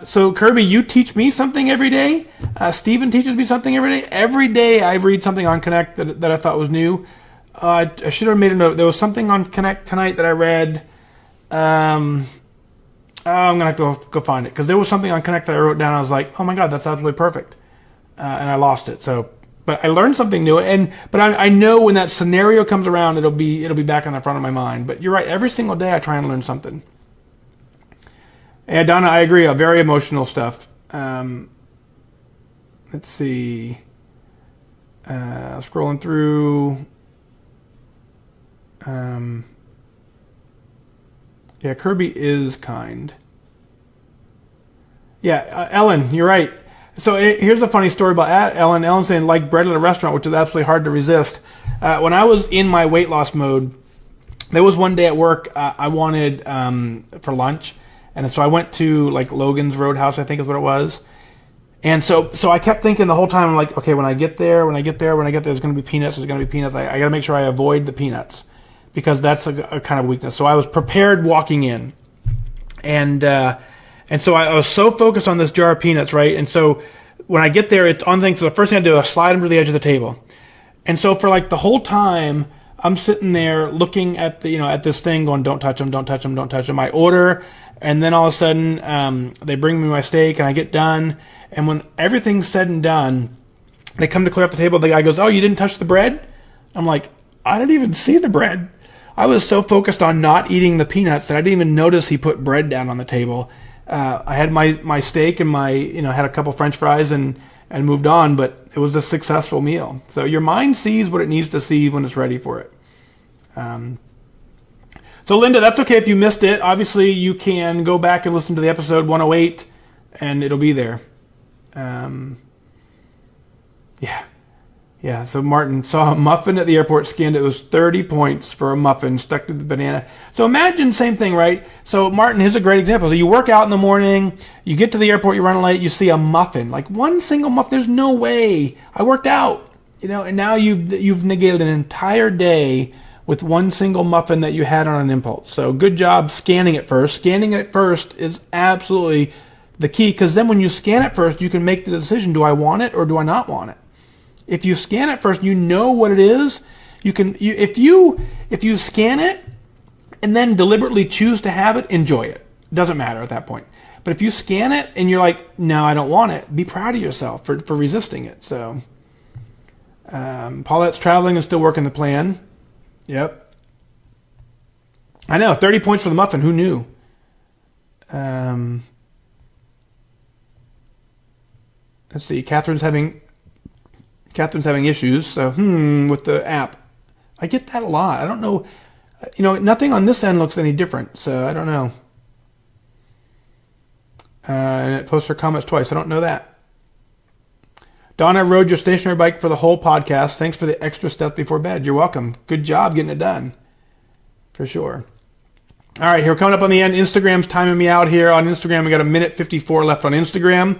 So Kirby, you teach me something every day. Steven teaches me something every day. Every day I read something on Connect that I thought was new. I should have made a note. There was something on Connect tonight that I read. I'm going to have to go find it because there was something on Connect that I wrote down. I was like, oh my God, that's absolutely perfect. And I lost it. So, but I learned something new. But I know when that scenario comes around, it'll be back on the front of my mind. But you're right. Every single day I try and learn something. Yeah, Donna, I agree. Very emotional stuff. Let's see. Scrolling through. Yeah, Kirby is kind. Yeah, Ellen, you're right. So here's a funny story about Ellen. Ellen saying like bread at a restaurant, which is absolutely hard to resist. When I was in my weight loss mode, there was one day at work I wanted for lunch. And so I went to like Logan's Roadhouse, I think is what it was. And so I kept thinking the whole time, I'm like, okay, when I get there, there's going to be peanuts. I got to make sure I avoid the peanuts because that's a kind of weakness. So I was prepared walking in. And so I was so focused on this jar of peanuts, right? And so when I get there, it's on things. So the first thing I do is slide them to the edge of the table. And so for like the whole time, I'm sitting there looking at at this thing going, don't touch them, don't touch them, don't touch them. I order. And then all of a sudden, they bring me my steak, and I get done. And when everything's said and done, they come to clear up the table. The guy goes, oh, you didn't touch the bread? I'm like, I didn't even see the bread. I was so focused on not eating the peanuts that I didn't even notice he put bread down on the table. I had my steak and had a couple French fries and moved on, but it was a successful meal. So your mind sees what it needs to see when it's ready for it. So Linda, that's okay if you missed it. Obviously, you can go back and listen to the episode 108, and it'll be there. Yeah. So Martin saw a muffin at the airport, scanned it. It was 30 points for a muffin stuck to the banana. So imagine same thing, right? So Martin, here's a great example. So you work out in the morning, you get to the airport, you run late, you see a muffin, like one single muffin. There's no way I worked out, and now you've negated an entire day with one single muffin that you had on an impulse. So good job scanning it first. Scanning it first is absolutely the key because then when you scan it first, you can make the decision, do I want it or do I not want it? If you scan it first, you know what it is. If you scan it and then deliberately choose to have it, enjoy it. Doesn't matter at that point. But if you scan it and you're like, no, I don't want it, be proud of yourself for resisting it. So Paulette's traveling and still working the plan. Yep. I know, 30 points for the muffin. Who knew? Let's see. Catherine's having issues. So, with the app. I get that a lot. I don't know. Nothing on this end looks any different. So I don't know. And it posts her comments twice. I don't know that. Donna rode your stationary bike for the whole podcast. Thanks for the extra steps before bed. You're welcome. Good job getting it done. For sure. All right, here we're coming up on the end. Instagram's timing me out here. On Instagram, we got 1:54 left on Instagram.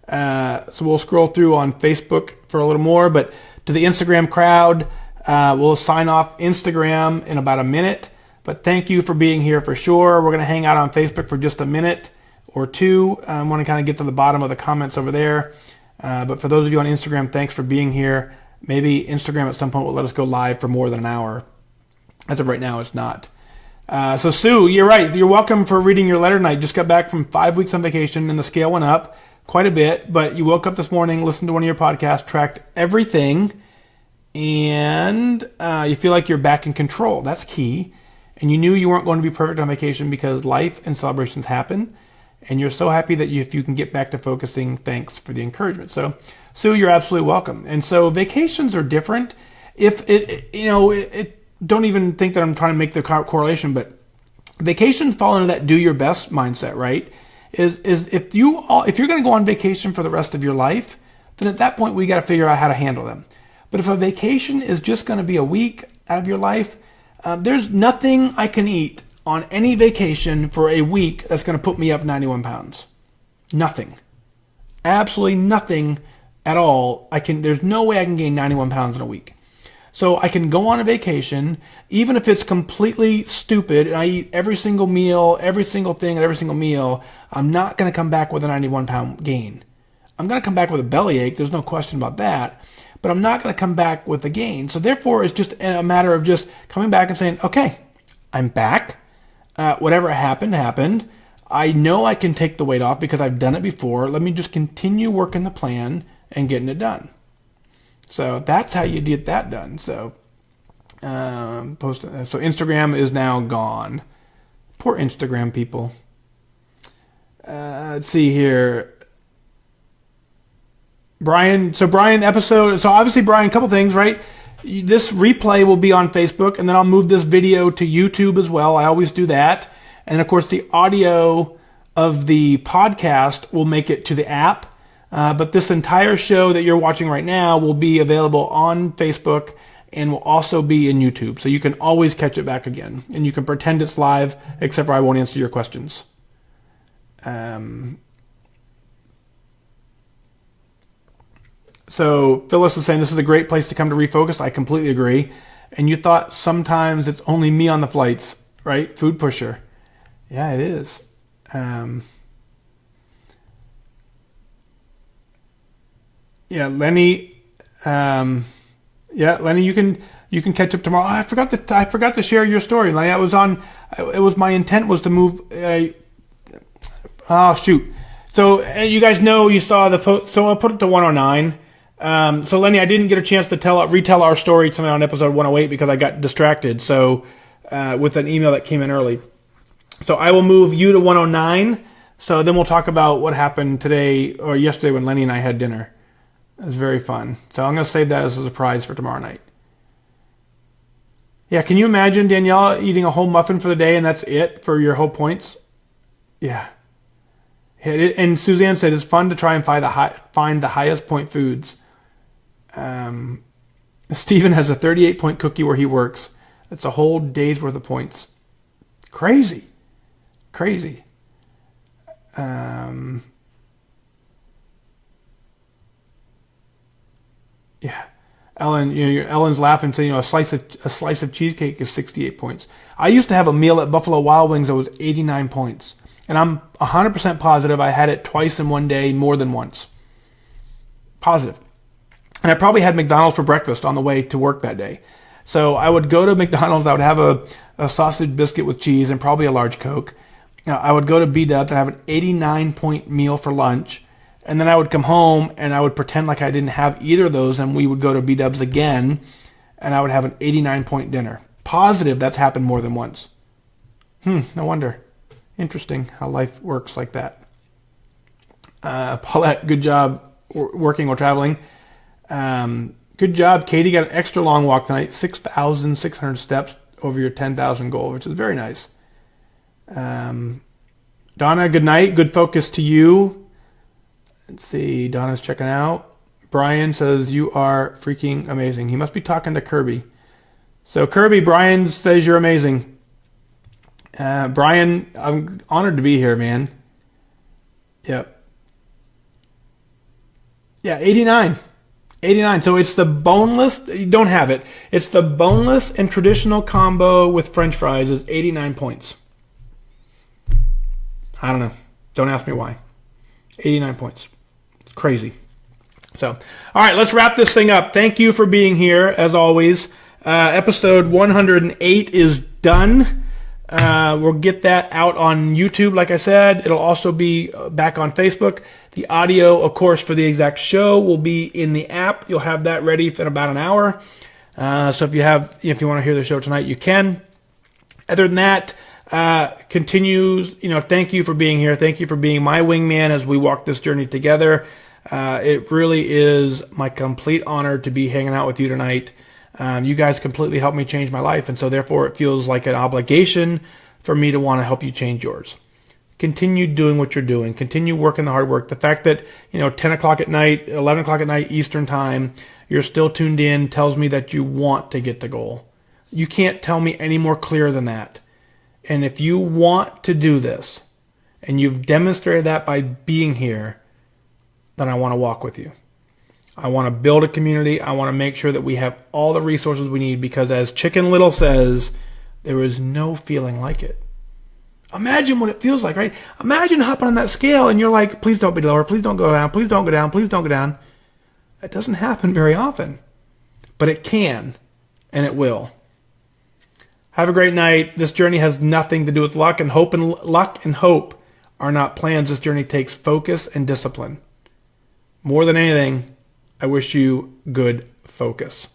So we'll scroll through on Facebook for a little more. But to the Instagram crowd, we'll sign off Instagram in about a minute. But thank you for being here for sure. We're going to hang out on Facebook for just a minute or two. I want to kind of get to the bottom of the comments over there. But for those of you on Instagram, thanks for being here. Maybe Instagram at some point will let us go live for more than an hour. As of right now, it's not. So Sue, you're right. You're welcome for reading your letter tonight. Just got back from 5 weeks on vacation, and the scale went up quite a bit. But you woke up this morning, listened to one of your podcasts, tracked everything, and you feel like you're back in control. That's key. And you knew you weren't going to be perfect on vacation because life and celebrations happen. And you're so happy that if you can get back to focusing, thanks for the encouragement. So Sue, you're absolutely welcome. And so vacations are different. If don't even think that I'm trying to make the correlation, but vacations fall into that do your best mindset, right? Is if you're going to go on vacation for the rest of your life, then at that point we got to figure out how to handle them. But if a vacation is just going to be a week out of your life, there's nothing I can eat on any vacation for a week that's going to put me up 91 pounds. Nothing. Absolutely nothing at all. There's no way I can gain 91 pounds in a week. So I can go on a vacation, even if it's completely stupid, and I eat every single meal, every single thing, and every single meal, I'm not going to come back with a 91 pound gain. I'm going to come back with a bellyache, there's no question about that, but I'm not going to come back with a gain. So therefore, it's just a matter of just coming back and saying, okay, I'm back. Whatever happened. I know I can take the weight off because I've done it before. Let me just continue working the plan and getting it done. So that's how you get that done. So so Instagram is now gone. Poor Instagram people. Let's see here. Brian, episode. So obviously, Brian, a couple things, right? This replay will be on Facebook, and then I'll move this video to YouTube as well. I always do that. And of course, the audio of the podcast will make it to the app. But this entire show that you're watching right now will be available on Facebook and will also be in YouTube. So you can always catch it back again. And you can pretend it's live, except for I won't answer your questions. So Phyllis is saying this is a great place to come to refocus. I completely agree. And you thought sometimes it's only me on the flights, right? Food pusher. Yeah, it is. Yeah, Lenny. Lenny, you can catch up tomorrow. Oh, I forgot to share your story, Lenny. My intent was to move. Shoot. So you guys know you saw the photo. So I'll put it to 109. So Lenny, I didn't get a chance to retell our story tonight on episode 108 because I got distracted. So with an email that came in early. So I will move you to 109. So then we'll talk about what happened today or yesterday when Lenny and I had dinner. It was very fun. So I'm going to save that as a surprise for tomorrow night. Yeah, can you imagine Danielle eating a whole muffin for the day and that's it for your whole points? Yeah. And Suzanne said it's fun to try and find the highest point foods. Stephen has a 38-point cookie where he works. That's a whole day's worth of points. Crazy. Yeah, Ellen. Ellen's laughing, saying, a slice of cheesecake is 68 points. I used to have a meal at Buffalo Wild Wings that was 89 points, and I'm 100% positive I had it twice in one day, more than once. Positive. And I probably had McDonald's for breakfast on the way to work that day. So I would go to McDonald's. I would have a sausage biscuit with cheese and probably a large Coke. Now, I would go to B-Dubs and have an 89-point meal for lunch. And then I would come home and I would pretend like I didn't have either of those, and we would go to B-Dubs again, and I would have an 89-point dinner. Positive that's happened more than once. No wonder. Interesting how life works like that. Paulette, good job working or traveling. Good job, Katie. Got an extra long walk tonight, 6,600 steps over your 10,000 goal, which is very nice. Donna, good night. Good focus to you. Let's see. Donna's checking out. Brian says, you are freaking amazing. He must be talking to Kirby. So Kirby, Brian says you're amazing. Brian, I'm honored to be here, man. Yep. Yeah, 89. 89. So it's the boneless. You don't have it. It's the boneless and traditional combo with French fries is 89 points. I don't know. Don't ask me why. 89 points. It's crazy. So, all right, let's wrap this thing up. Thank you for being here, as always. Episode 108 is done. We'll get that out on YouTube, like I said. It'll also be back on Facebook. The audio, of course, for the exact show will be in the app. You'll have that ready in about an hour. So if you want to hear the show tonight, you can. Other than that, continues, thank you for being here. Thank you for being my wingman as we walk this journey together. It really is my complete honor to be hanging out with you tonight. You guys completely helped me change my life, and so therefore it feels like an obligation for me to want to help you change yours. Continue doing what you're doing. Continue working the hard work. The fact that 10 o'clock at night, 11 o'clock at night Eastern time, you're still tuned in tells me that you want to get the goal. You can't tell me any more clear than that. And if you want to do this, and you've demonstrated that by being here, then I want to walk with you. I want to build a community. I want to make sure that we have all the resources we need, because as Chicken Little says, there is no feeling like it. Imagine what it feels like, right? Imagine hopping on that scale and you're like, please don't be lower, please don't go down, please don't go down, please don't go down. That doesn't happen very often, but it can, and it will. Have a great night. This journey has nothing to do with luck and hope, and luck and hope are not plans. This journey takes focus and discipline. More than anything, I wish you good focus.